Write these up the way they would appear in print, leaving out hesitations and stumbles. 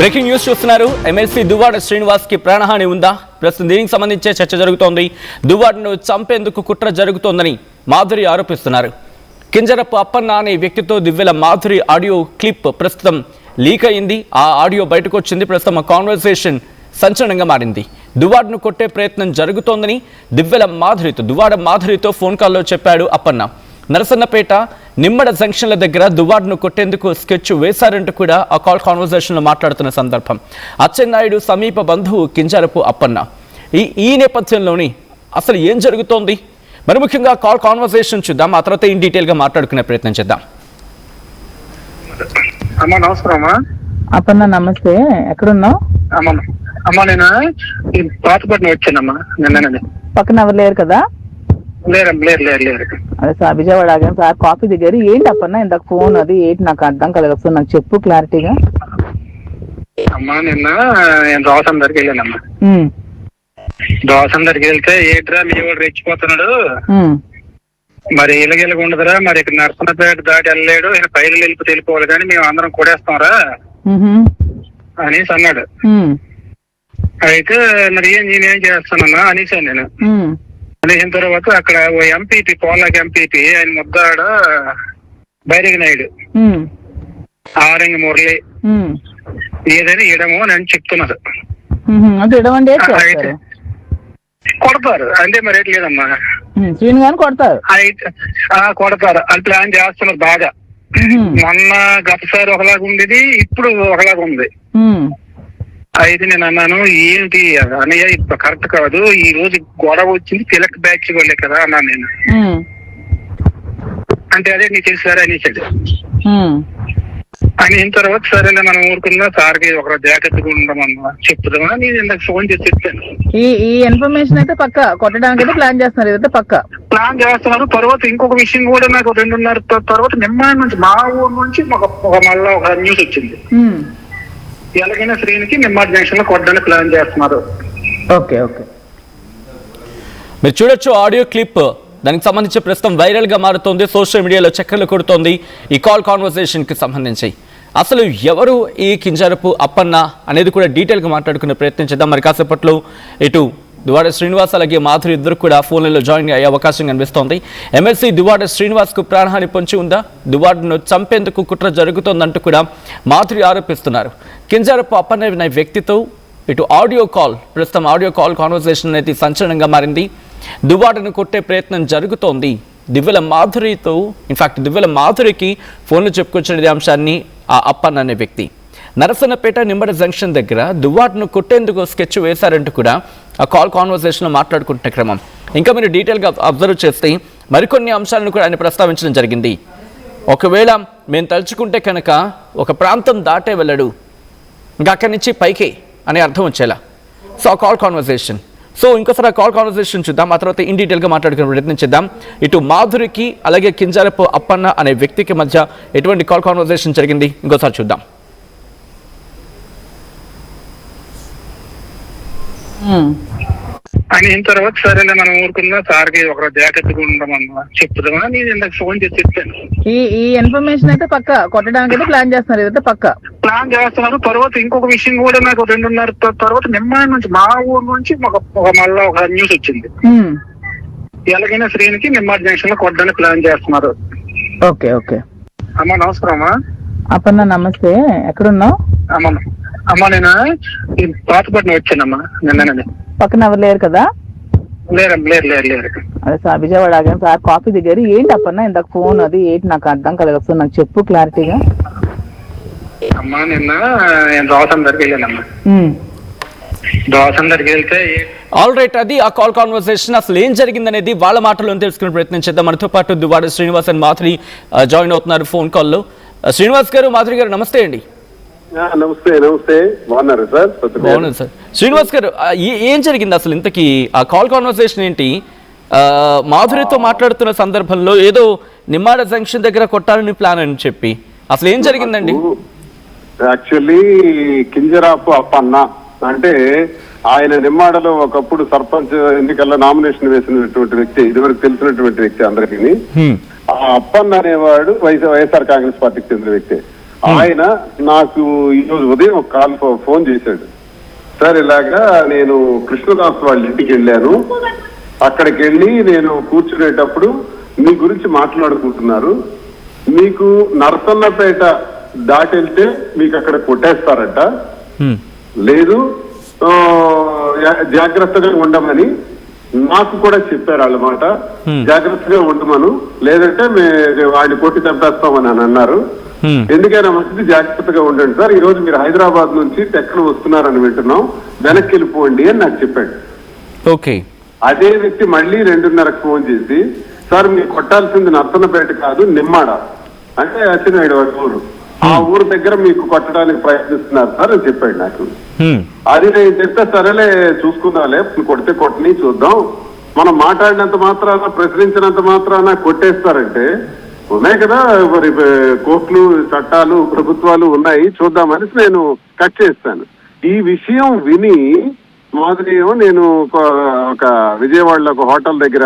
Breaking news చూస్తున్నారు. MLC Duvvada Srinivas కి ప్రాణహాని ఉందా? ప్రస్తుతం దీనికి సంబంధించే చర్చ జరుగుతోంది. దువ్వాడను చంపేందుకు కుట్ర జరుగుతోందని మాధురి ఆరోపిస్తున్నారు. కింజరపు అప్పన్న అనే వ్యక్తితో దివ్యల మాధురి ఆడియో క్లిప్ ప్రస్తుతం లీక్ అయింది. ఆ ఆడియో బయటకు వచ్చింది. ప్రస్తుతం ఆ కాన్వర్సేషన్ సంచలనంగా మారింది. దువ్వాడను కొట్టే ప్రయత్నం జరుగుతోందని దువ్వాడ మాధురితో ఫోన్ కాల్లో చెప్పాడు అప్పన్న. నరసన్నపేట నిమ్మడ జంక్షన్ల దగ్గర దువ్వాడను కొట్టేందుకు స్కెచ్ వేశారంటూ కూడా ఆ కాల్ కాన్వర్సేషన్లో మాట్లాడుతున్న సందర్భం. అచ్చెన్నాయుడు సమీప బంధువు కింజరపు అప్పన్న. ఈ నేపథ్యంలోని అసలు ఏం జరుగుతోంది, మరి ముఖ్యంగా కాల్ కాన్వర్సేషన్ చూద్దాం. ఆ తర్వాత ఇన్ డీటెయిల్గా మాట్లాడుకునే ప్రయత్నం చేద్దాం. అమ్మా నమస్కారమ్మా. అప్పన్న నమస్తే, ఎక్కడున్నావు? అమ్మా నేను పాతపట్నం వచ్చానమ్మా నిన్ననే. పక్కన ఎవరు లేరు కదా? లేరు. అదే సార్ విజయవాడ ఆగాను సార్, కాఫీ దిగారు. ఏంటి అప్పన్న ఇందాక ఫోన్ అది ఏంటి నాకు అర్థం కలదు, ఒకసారి నాకు చెప్పు క్లారిటీగా. అమ్మా నిన్న నేను దోసం దగ్గరికి వెళ్ళానమ్మా. దోసం దగ్గరికి వెళ్తే ఏట్రా మీ వాడు రెచ్చిపోతున్నాడు, మరి ఇలాగ ఉండదురా, మరి ఇక్కడ నరసన్నపేట దాటి వెళ్ళలేడు, ఆయన పైలు వెళ్ళిపోవాలి కానీ మేము అందరం కొడేస్తాంరా అనేసి అన్నాడు. అయితే మరి నేనేం చేస్తానన్నా అనేసాను నేను. అనేసిన తర్వాత అక్కడ ఓ ఎంపీపీ పోలాకి ఎంపీపీ ఆయన ముద్దాడ బైరగి నాయుడు ఆరంగి మురళి ఏదైనా ఇడము అని చెప్తున్నారు. కొడతారు అంటే మరి రేట్ లేదమ్మా, కొడతారు అది ప్లాన్ చేస్తున్నారు బాగా. మొన్న గతసారి ఒకలాగా ఉండేది, ఇప్పుడు ఒకలాగా ఉంది. అయితే నేను అన్నాను ఏంటి అన్నయ్య ఇప్పుడు కరెక్ట్ కాదు, ఈ రోజు గొడవ వచ్చింది తిలక్ బ్యాచ్ వాళ్ళే కదా అన్నాను నేను. అంటే అదే నీకు తెలుసు అనేసాడు. అయిన తర్వాత సరేలే మనం ఊరుకున్నా, సార్కి ఒక జాగ్రత్తగా ఉండమన్నా చెప్తామా నేను ఇందాక ఫోన్ చేసి చెప్పాను. ఈ ఇన్ఫర్మేషన్ అయితే పక్క కొట్టడానికి అయితే ప్లాన్ చేస్తున్నారు, ఇదైతే పక్క ప్లాన్ చేస్తున్నారు. తర్వాత ఇంకొక విషయం కూడా నాకు 2:30 తర్వాత నిమ్మాయి నుంచి మా ఊరు నుంచి మళ్ళా ఒక న్యూస్ వచ్చింది. ఎలాగైనా శ్రీనికి నిమ్మాడి జంక్షన్ లో కొట్టడానికి ప్లాన్ చేస్తున్నారు. ఓకే ఓకే, మీరు చూడొచ్చు ఆడియో క్లిప్. దానికి సంబంధించి ప్రస్తుతం వైరల్ గా మారుతోంది, సోషల్ మీడియాలో చక్కర్లు కొడుతోంది ఈ కాల్ కాన్వర్సేషన్ కి సంబంధించి. అసలు ఎవరు ఈ కింజరపు అప్పన్న అనేది కూడా డీటెయిల్గా మాట్లాడుకునే ప్రయత్నం చేద్దాం. మరి కాసేపట్లో ఇటు దువ్వాడ శ్రీనివాస్ అలాగే మాధురి ఇద్దరు కూడా ఫోన్లలో జాయిన్ అయ్యే అవకాశం కనిపిస్తోంది. ఎమ్మెల్సీ దువ్వాడ శ్రీనివాస్ కు ప్రాణహాని పొంచి ఉందా? దువ్వాడను చంపేందుకు కుట్ర జరుగుతోందంటూ కూడా మాధురి ఆరోపిస్తున్నారు. కింజరపు అప్పన్న అనే వ్యక్తితో ఇటు ప్రస్తుతం ఆడియో కాల్ కాన్వర్సేషన్ అనేది సంచలనంగా మారింది. దువ్వాడను కొట్టే ప్రయత్నం జరుగుతోంది. దివ్యల మాధురికి ఫోన్లు చెప్పుకొచ్చిన అంశాన్ని ఆ అప్పన్న అనే వ్యక్తి నరసన్నపేట నిమ్మడ జంక్షన్ దగ్గర దువ్వాడను కొట్టేందుకు స్కెచ్ వేశారంటూ కూడా ఆ కాల్ కాన్వర్సేషన్లో మాట్లాడుకుంటున్న క్రమం. ఇంకా మీరు డీటెయిల్గా అబ్జర్వ్ చేస్తే మరికొన్ని అంశాలను కూడా ఆయన ప్రస్తావించడం జరిగింది. ఒకవేళ మేము తలుచుకుంటే కనుక ఒక ప్రాంతం దాటే వెళ్ళడు, ఇంకా అక్కడి నుంచి పైకే అనే అర్థం వచ్చేలా. సో ఆ కాల్ కాన్వర్సేషన్, ఇంకోసారి ఆ కాల్ కాన్వర్సేషన్ చూద్దాం. ఆ తర్వాత ఇన్ డీటెయిల్గా మాట్లాడుకునే ప్రయత్నం చేద్దాం. ఇటు మాధురికి అలాగే కింజరపు అప్పన్న అనే వ్యక్తికి మధ్య ఎటువంటి కాల్ కాన్వర్సేషన్ జరిగింది ఇంకోసారి చూద్దాం. అయిన తర్వాత సరేలే మనం ఊరుకున్నా, సార్కి ఒక జాగ్రత్తగా ఉండమన్నా చెప్తామా నేను ఇందాక ఫోన్ చేసి చెప్పాను. ఈ ఇన్ఫర్మేషన్ అయితే పక్క కొట్టడానికి అయితే ప్లాన్ చేస్తున్నారు, ఇదైతే పక్క ప్లాన్ చేస్తున్నారు. తర్వాత ఇంకొక విషయం కూడా నాకు 2:30 తర్వాత నిమ్మాయి నుంచి మా ఊరు నుంచి మళ్ళా ఒక న్యూస్ వచ్చింది. ఎలాగైనా శ్రీనికి నిమ్మాడి జంక్షన్ లో కొట్టడానికి ప్లాన్ చేస్తున్నారు. ఓకే ఓకే, అమ్మా నమస్కారమ్మా. అప్పన్న నమస్తే, ఎక్కడున్నావు? అమ్మా నేను పాతపట్నం వచ్చానమ్మా నిన్ననే. పక్కన ఎవరు లేరు కదా? లేరు. అదే సార్ విజయవాడ ఆగాను సార్, కాఫీ దిగారు. ఏంటి అప్పన్న ఇందాక ఫోన్ అది ఏంటి నాకు అర్థం కలదు, ఒకసారి నాకు చెప్పు క్లారిటీగా. అమ్మా నిన్న నేను దోసం దగ్గరికి వెళ్ళానమ్మా. దోసం దగ్గరికి వెళ్తే ఆల్ రైట్, అది ఆ కాల్ కాన్వర్సేషన్. అసలు ఏం జరిగిందనేది వాళ్ళ మాటల్లో తెలుసుకునే ప్రయత్నం చేద్దాం. మనతో పాటు దువ్వాడ శ్రీనివాస్ అండ్ మాధురి జాయిన్ అవుతున్నారు ఫోన్ కాల్లో. శ్రీనివాస్ గారు, మాధురి గారు నమస్తే అండి. నమస్తే. బాగున్నారు సార్? బాగున్నాను సార్. శ్రీనివాస్ గారు, ఏం జరిగింది అసలు ఇంతకీ? ఆ కాల్ కాన్వర్సేషన్ ఏంటి? మాధురితో మాట్లాడుతున్న సందర్భంలో ఏదో నిమ్మాడ జంక్షన్ దగ్గర కొట్టాలని ప్లాన్ అని చెప్పి అసలు ఏం జరిగిందండి? యాక్చువల్లీ కింజరాపు అప్పన్న అంటే ఆయన నిమ్మాడలో ఒకప్పుడు సర్పంచ్ ఎన్నికల్లో నామినేషన్ వేసినటువంటి వ్యక్తి, ఇదివరకు తెలిసినటువంటి వ్యక్తి అందరికీ. ఆ అప్పన్న అనేవాడు వైఎస్ఆర్ కాంగ్రెస్ పార్టీకి చెందిన వ్యక్తి. ఆయన నాకు ఈరోజు ఉదయం ఒక కాల్ ఫోన్ చేశాడు. సార్ ఇలాగా నేను కృష్ణదాస్ వాళ్ళ ఇంటికి వెళ్ళాను, అక్కడికి వెళ్ళి నేను కూర్చునేటప్పుడు మీ గురించి మాట్లాడుకుంటున్నారు, మీకు నరసన్నపేట దాటి వెళ్తే మీకు అక్కడ కొట్టేస్తారట, లేదు జాగ్రత్తగా ఉండమని నాకు కూడా చెప్పారు వాళ్ళమాట. జాగ్రత్తగా ఉండమను, లేదంటే వాడిని కొట్టి చంపేస్తామని అని అన్నారు. ఎందుకైనా మంచిది జాగ్రత్తగా ఉండండి సార్, ఈ రోజు మీరు హైదరాబాద్ నుంచి టెక్కలు వస్తున్నారని వింటున్నాం, వెనక్కి వెళ్ళిపోండి అని నాకు చెప్పాడు. ఓకే. అదే వ్యక్తి మళ్ళీ 2:30కు ఫోన్ చేసి, సార్ మీరు కొట్టాల్సింది నర్సన్నపేట కాదు నిమ్మాడ, అంటే అచ్చినాయుడు వాడి ఊరు, ఆ ఊరు దగ్గర మీకు కొట్టడానికి ప్రయత్నిస్తున్నారు సార్ అని చెప్పాడు నాకు. అది నేను చెప్తే సరేలే చూసుకుందాంలే, కొడితే కొట్టని చూద్దాం, మనం మాట్లాడినంత మాత్రాన ప్రశ్నించినంత మాత్రాన కొట్టేస్తారంటే ఉన్నాయి కదా మరి కోర్టులు చట్టాలు ప్రభుత్వాలు ఉన్నాయి, చూద్దామని నేను కట్ చేస్తాను. ఈ విషయం విని మాదిరియం నేను ఒక విజయవాడలో ఒక హోటల్ దగ్గర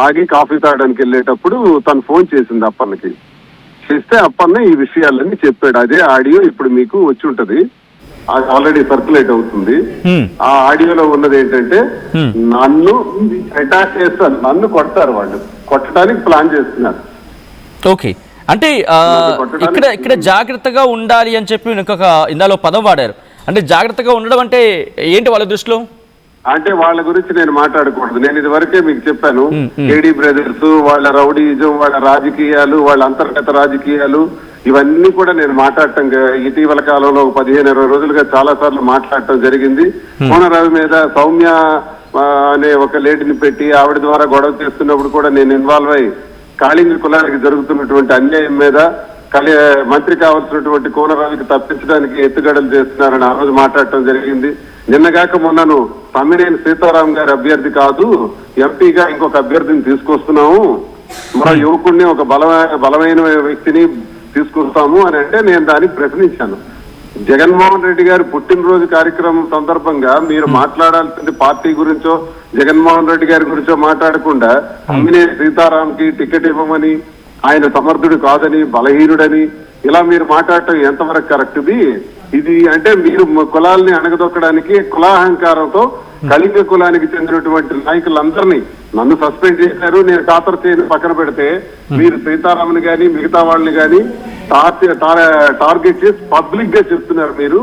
ఆగి కాఫీ తాగడానికి వెళ్ళేటప్పుడు తను ఫోన్ చేసింది అప్పన్నకి. చేస్తే అప్పన్న ఈ విషయాలన్నీ చెప్పాడు. అదే ఆడియో ఇప్పుడు మీకు వచ్చి ఉంటది, అది ఆల్రెడీ సర్క్యులేట్ అవుతుంది. ఆ ఆడియోలో ఉన్నది ఏంటంటే, నన్ను అటాక్ చేస్తారు, నన్ను కొడతారు, వాళ్ళు కొట్టడానికి ప్లాన్ చేస్తున్నారు. ఓకే. అంటే ఇక్కడ జాగ్రత్తగా ఉండాలి అని చెప్పి ఇంకొక ఇందులో పదం వాడారు. అంటే జాగ్రత్తగా ఉండడం అంటే ఏంటి వాళ్ళ దృష్టిలో? అంటే వాళ్ళ గురించి నేను మాట్లాడకూడదు. నేను ఇది వరకే మీకు చెప్పాను, కేడీ బ్రదర్స్, వాళ్ళ రౌడీజం, వాళ్ళ రాజకీయాలు, వాళ్ళ అంతర్గత రాజకీయాలు, ఇవన్నీ కూడా నేను మాట్లాడటం ఇటీవల కాలంలో 15-20 రోజులుగా చాలా సార్లు మాట్లాడటం జరిగింది. కోనరావి మీద సౌమ్య అనే ఒక లేడీని పెట్టి ఆవిడ ద్వారా గొడవ చేస్తున్నప్పుడు కూడా నేను ఇన్వాల్వ్ అయ్యి కాళింగ కులానికి జరుగుతున్నటువంటి అన్యాయం మీద మంత్రి కావాల్సినటువంటి కోనరావికి తప్పించడానికి ఎత్తుగడలు చేస్తున్నారని ఆ రోజు మాట్లాడటం జరిగింది. నిన్నగాక మొన్నను తమ్మినేని సీతారాం గారి అభ్యర్థి కాదు, ఎంపీగా ఇంకొక అభ్యర్థిని తీసుకొస్తున్నాము, మన యువకుడిని ఒక బలమైన వ్యక్తిని తీసుకొస్తాము అని అంటే నేను దాన్ని ప్రశ్నించాను. జగన్మోహన్ రెడ్డి గారి పుట్టినరోజు కార్యక్రమం సందర్భంగా మీరు మాట్లాడాల్సింది పార్టీ గురించో జగన్మోహన్ రెడ్డి గారి గురించో మాట్లాడకుండా తమ్మినేని సీతారాంకి టికెట్ ఇవ్వమని, ఆయన సమర్థుడు కాదని, బలహీనుడని ఇలా మీరు మాట్లాడటం ఎంతవరకు కరెక్ట్? ఇది అంటే మీరు కులాల్ని అణగదొక్కడానికి కులాహంకారంతో కళింగ కులానికి చెందినటువంటి నాయకులందరినీ నన్ను సస్పెండ్ చేశారు, నేను ఖాతరు చేయని పక్కన పెడితే మీరు సీతారాముని గాని మిగతా వాళ్ళని గాని టార్గెట్ చేసి పబ్లిక్ గా చెప్తున్నారు. మీరు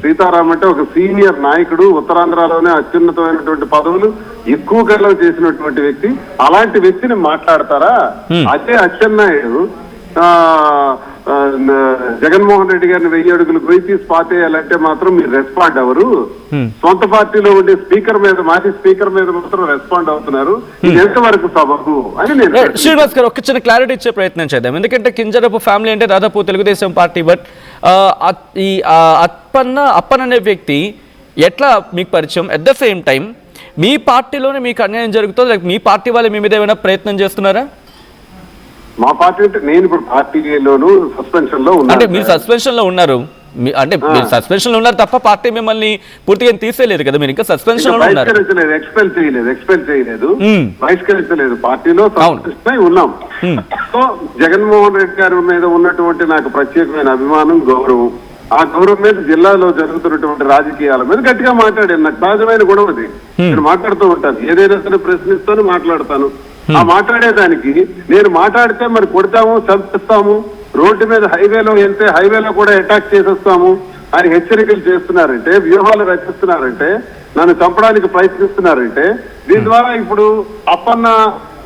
సీతారాం అంటే ఒక సీనియర్ నాయకుడు, ఉత్తరాంధ్రలోనే అత్యున్నతమైనటువంటి పదవులు ఎక్కువ కాలం చేసినటువంటి వ్యక్తి, అలాంటి వ్యక్తిని మాట్లాడతారా? అదే అచ్చెన్నాయుడు జగన్మోహన్ రెడ్డి గారిని 1000 అడుగులు గొయ్యి తీసి పాతేయాలంటే మాత్రం మీరు రెస్పాండ్ అవ్వరు. సొంత పార్టీలో ఉండే స్పీకర్ మీద, మాజీ స్పీకర్ మీద మాత్రం రెస్పాండ్ అవుతున్నారు. ఇది ఎంతవరకు సబబు అని నేను శ్రీనివాస్ గారు ఒక చిన్న క్లారిటీ ఇచ్చే ప్రయత్నం చేద్దాం. ఎందుకంటే కింజరపు ఫ్యామిలీ అంటే దాదాపు తెలుగుదేశం పార్టీ, బట్ ఈ అప్పన్న అనే వ్యక్తి ఎట్లా మీకు పరిచయం? అట్ ద సేమ్ టైం మీ పార్టీలోనే మీకు అన్యాయం జరుగుతుంది, లేకపోతే మీ పార్టీ వాళ్ళు మీ మీద ఏమైనా ప్రయత్నం చేస్తున్నారా? మా పార్టీ అంటే నేను ఇప్పుడు పార్టీలోను సస్పెన్షన్ లో ఉన్నాను. అంటే మీరు సస్పెన్షన్ లో ఉన్నారు, అంటే మీరు సస్పెన్షన్ లో ఉన్నారు తప్ప పార్టీ మిమ్మల్ని పూర్తిగా తీసేయలేదు కదా, మీరు ఇంకా సస్పెన్షన్ లో ఉన్నారు. ఎక్స్పెల్ చేయలేదు, బహిష్కరించలేదు, పార్టీలో సస్పెన్షన్ ఉన్నాం. సో జగన్మోహన్ రెడ్డి గారి మీద ఉన్నటువంటి నాకు ప్రత్యేకమైన అభిమానం, గౌరవం, ఆ గౌరవం మీద జిల్లాలో జరుగుతున్నటువంటి రాజకీయాల మీద గట్టిగా మాట్లాడాను. నాకు సహజమైన గుణం అది, నేను మాట్లాడుతూ ఉంటాను, ఏదైనా సరే ప్రశ్నిస్తాను, మాట్లాడతాను. ఆ మాట్లాడేదానికి నేను మాట్లాడితే మరి కొడతాము, చంపిస్తాము, రోడ్డు మీద హైవేలో వెళ్తే హైవేలో కూడా అటాక్ చేసేస్తాము అని హెచ్చరికలు చేస్తున్నారంటే, వ్యూహాలు రచిస్తున్నారంటే, నన్ను చంపడానికి ప్రయత్నిస్తున్నారంటే, దీని ద్వారా ఇప్పుడు అప్పన్న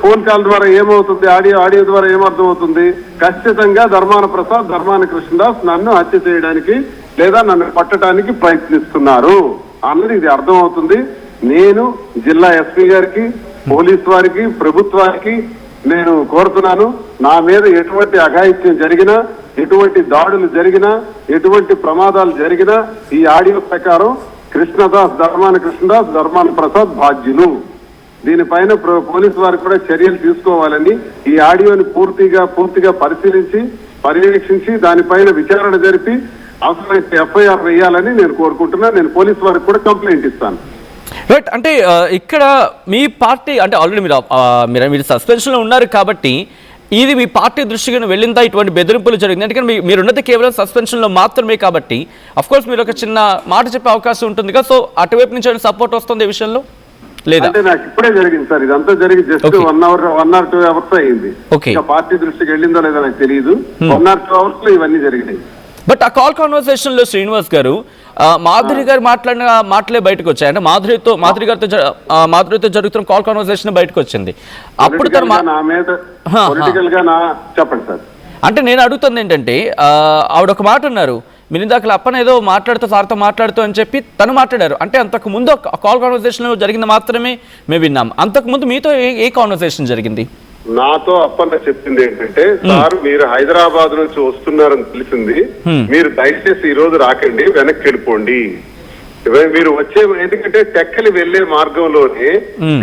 ఫోన్ కాల్ ద్వారా ఏమవుతుంది, ఆడియో ద్వారా ఏమర్థమవుతుంది? ఖచ్చితంగా ధర్మాన ప్రసాద్, ధర్మాన కృష్ణదాస్ నన్ను హత్య చేయడానికి లేదా నన్ను పట్టడానికి ప్రయత్నిస్తున్నారు అన్నది ఇది అర్థమవుతుంది. నేను జిల్లా ఎస్పీ గారికి, పోలీసు వారికి, ప్రభుత్వానికి నేను కోరుతున్నాను, నా మీద ఎటువంటి అఘాయిత్యం జరిగినా, ఎటువంటి దాడులు జరిగినా, ఎటువంటి ప్రమాదాలు జరిగినా ఈ ఆడియో ప్రకారం కృష్ణదాస్, ధర్మాన కృష్ణదాస్, ధర్మాన ప్రసాద్ బాధ్యులు. దీనిపైన పోలీసు వారికి కూడా చర్యలు తీసుకోవాలని, ఈ ఆడియోని పూర్తిగా పరిశీలించి పర్యవేక్షించి దానిపైన విచారణ జరిపి అవసరమైతే ఎఫ్ఐఆర్ వేయాలని నేను కోరుకుంటున్నాను. నేను పోలీసు వారికి కూడా కంప్లైంట్ ఇస్తాను. రైట్. అంటే ఇక్కడ మీ పార్టీ అంటే ఆల్రెడీ మీరు సస్పెన్షన్లో ఉన్నారు కాబట్టి ఇది మీ పార్టీ దృష్టికి వెళ్ళిందా ఇటువంటి బెదిరింపులు జరిగింది? ఎందుకంటే మీరున్నది కేవలం సస్పెన్షన్లో మాత్రమే కాబట్టి అఫ్కోర్స్ మీరు ఒక చిన్న మాట చెప్పే అవకాశం ఉంటుంది కదా, సో అటువైపు నుంచి సపోర్ట్ వస్తుంది ఈ విషయంలో లేదా? అంటే నాకు ఇప్పుడే జరిగింది సార్, ఇదంతా జరిగి జస్ట్ 1 or 2 hours అయింది. ఇంకా పార్టీ దృష్టికి వెళ్ళిందో లేదో నాకు తెలియదు. 1 or 2 hours లో ఇవన్నీ జరిగినాయి. బట్ ఆ కాల్ కాన్వర్సేషన్ లో శ్రీనివాస్ గారు మాధురి గారు మాట్లాడిన మాటలే బయటకు వచ్చాయి. అంటే మాధురితో జరుగుతున్న కాల్ కాన్వర్సేషన్ బయటకు వచ్చింది. అప్పుడు చెప్పండి సార్. అంటే నేను అడుగుతుంది ఏంటంటే ఆవిడ ఒక మాట అన్నారు, మీరు ఇందాక అప్పన ఏదో మాట్లాడుతూ సార్తో మాట్లాడుతూ అని చెప్పి తను మాట్లాడారు. అంటే అంతకు ముందు కాల్ కాన్వర్సేషన్ జరిగింది మాత్రమే మేము విన్నాం. అంతకు ముందు మీతో ఏ కాన్వర్సేషన్ జరిగింది? నాతో అప్పన్న చెప్పింది ఏంటంటే, సార్ మీరు హైదరాబాద్ నుంచి వస్తున్నారని తెలిసింది, మీరు దయచేసి ఈ రోజు రాకండి, వెనక్కి వెళ్ళిపోండి. మీరు వచ్చే, ఎందుకంటే టెక్కలి వెళ్లే మార్గంలోనే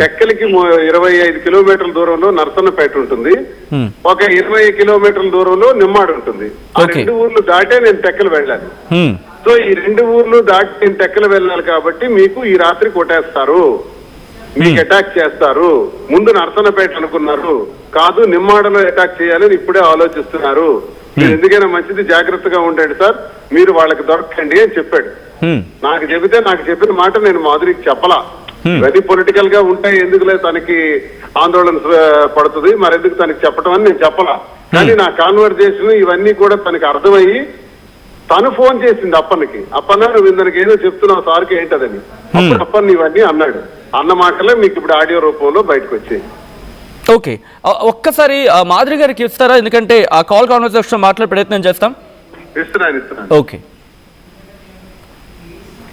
టెక్కలికి 25 కిలోమీటర్ల దూరంలో నరసన్నపేట ఉంటుంది, ఒక 20 కిలోమీటర్ల దూరంలో నిమ్మాడు ఉంటుంది. ఆ 2 ఊర్లు దాటే నేను టెక్కలు వెళ్ళాలి. సో ఈ 2 ఊర్లు దాటి నేను టెక్కలు వెళ్ళాలి కాబట్టి మీకు ఈ రాత్రి కొట్టేస్తారు, మీకు అటాక్ చేస్తారు. ముందు నరసన్నపేట అనుకున్నారు, కాదు నిమ్మాడలో అటాక్ చేయాలని ఇప్పుడే ఆలోచిస్తున్నారు. మీరు ఎందుకైనా మంచిది జాగ్రత్తగా ఉండండి సార్, మీరు వాళ్ళకి దొరకండి అని చెప్పాడు. నాకు చెబితే నాకు చెప్పిన మాట నేను మాధురికి చెప్పలా. ఇవన్నీ పొలిటికల్ గా ఉంటాయి, ఎందుకులే తనకి ఆందోళన పడుతుంది, మరెందుకు తనకి చెప్పడం అని నేను చెప్పలా. కానీ నా కాన్వర్జేషన్ ఇవన్నీ కూడా తనకి అర్థమయ్యి తను ఫోన్ చేసింది అప్పన్నకి. అప్పన్న నువ్వు ఇందరికి ఏదో చెప్తున్నావు సార్కి ఏంటదని. అప్పుడు అప్పన్న ఇవన్నీ అన్నాడు. అన్న మాటలే మీకు ఇప్పుడు ఆడియో రూపంలో బయటకు వచ్చాయి. ఓకే, ఒక్కసారి మాధురి గారికి ఇస్తారా? ఎందుకంటే ఆ కాల్ కాన్వర్సేషన్ మాట్లాడే ప్రయత్నం చేస్తాం. ఇస్తున్నాను. ఓకే,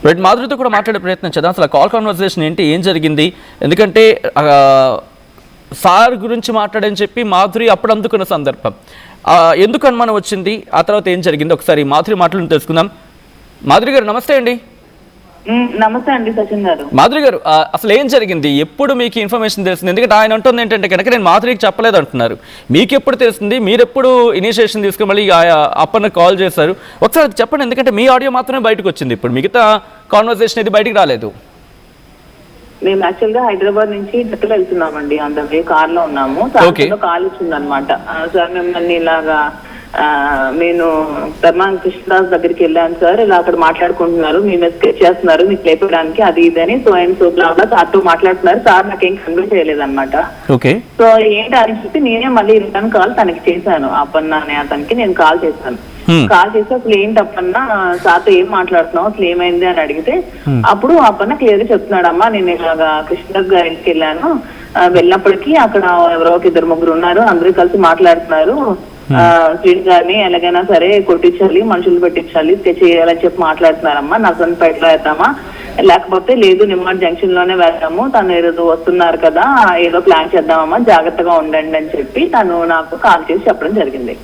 రైట్, మాధురితో కూడా మాట్లాడే ప్రయత్నం చేద్దాం. అసలు కాల్ కాన్వర్సేషన్ ఏంటి, ఏం జరిగింది? ఎందుకంటే సార్ గురించి మాట్లాడని చెప్పి మాధురి అప్పుడు అందుకున్న సందర్భం, ఎందుకు అనుమానం వచ్చింది, ఆ తర్వాత ఏం జరిగింది, ఒకసారి మాధురి మాటలను తెలుసుకుందాం. మాధురి గారు నమస్తే అండి. నమస్తే అండి సచిన్ గారు. మాధురి గారు, అసలు ఏం జరిగింది, ఎప్పుడు మీకు ఇన్ఫర్మేషన్ తెలిసింది? ఎందుకంటే ఆయన అంటుంది ఏంటంటే కనుక నేను మాధురికి చెప్పలేదు అంటున్నారు. మీకు ఎప్పుడు తెలిసింది, మీరు ఎప్పుడు ఇనిషియేషన్ తీసుకుని మళ్ళీ అప్పన్న కాల్ చేశారు? ఒకసారి చెప్పండి, ఎందుకంటే మీ ఆడియో మాత్రమే బయటకు వచ్చింది, ఇప్పుడు మిగతా కాన్వర్సేషన్ ఇది బయటికి రాలేదు. మేము యాక్చువల్ గా హైదరాబాద్ నుంచి టెక్కలు వెళ్తున్నామండి, అందరి కార్ లో ఉన్నాము. కాల్ ఇచ్చింది అనమాట, సార్ మిమ్మల్ని ఇలాగా నేను ధర్మాన కృష్ణదాస్ దగ్గరికి వెళ్ళాను సార్, ఇలా అక్కడ మాట్లాడుకుంటున్నారు, మీ మెసేజ్ చేస్తున్నారు మీకు లేపడానికి అది ఇది అని, సో అండ్ సో బ్లా సార్తో మాట్లాడుతున్నారు. సార్ నాకేం కన్వే చేయలేదన్నమాట. సో ఏంటి అని చెప్పి నేనే మళ్ళీ రిటర్న్ కాల్ తనకి చేశాను, అప్పన్న అనే అతనికి నేను కాల్ చేశాను. కాల్ చేసి అసలు ఏంటి అప్పన్న సార్తో ఏం మాట్లాడుతున్నావు, అసలు ఏమైంది అని అడిగితే అప్పుడు అప్పన్న క్లియర్ గా చెప్తున్నాడు, అమ్మా నేను ఇలాగా కృష్ణదాస్ గారి ఇంటికి వెళ్ళాను, వెళ్ళినప్పటికీ అక్కడ ఎవరో 2-3 ఉన్నారు, అందరూ కలిసి మాట్లాడుతున్నారు, స్వీట్ గారిని ఎలాగైనా సరే కొట్టించాలి, మనుషులు పెట్టించాలి, చేయాలని చెప్పి మాట్లాడుతున్నారమ్మా, నర్సన్పేటలో వేద్దామా లేకపోతే లేదు నిమ్మాడ్ జంక్షన్ లోనే వెళ్దాము, తను ఏదో వస్తున్నారు కదా ఏదో ప్లాన్ చేద్దామమ్మా, జాగ్రత్తగా ఉండండి అని చెప్పి తను నాకు కాల్ చేసి చెప్పడం జరిగింది.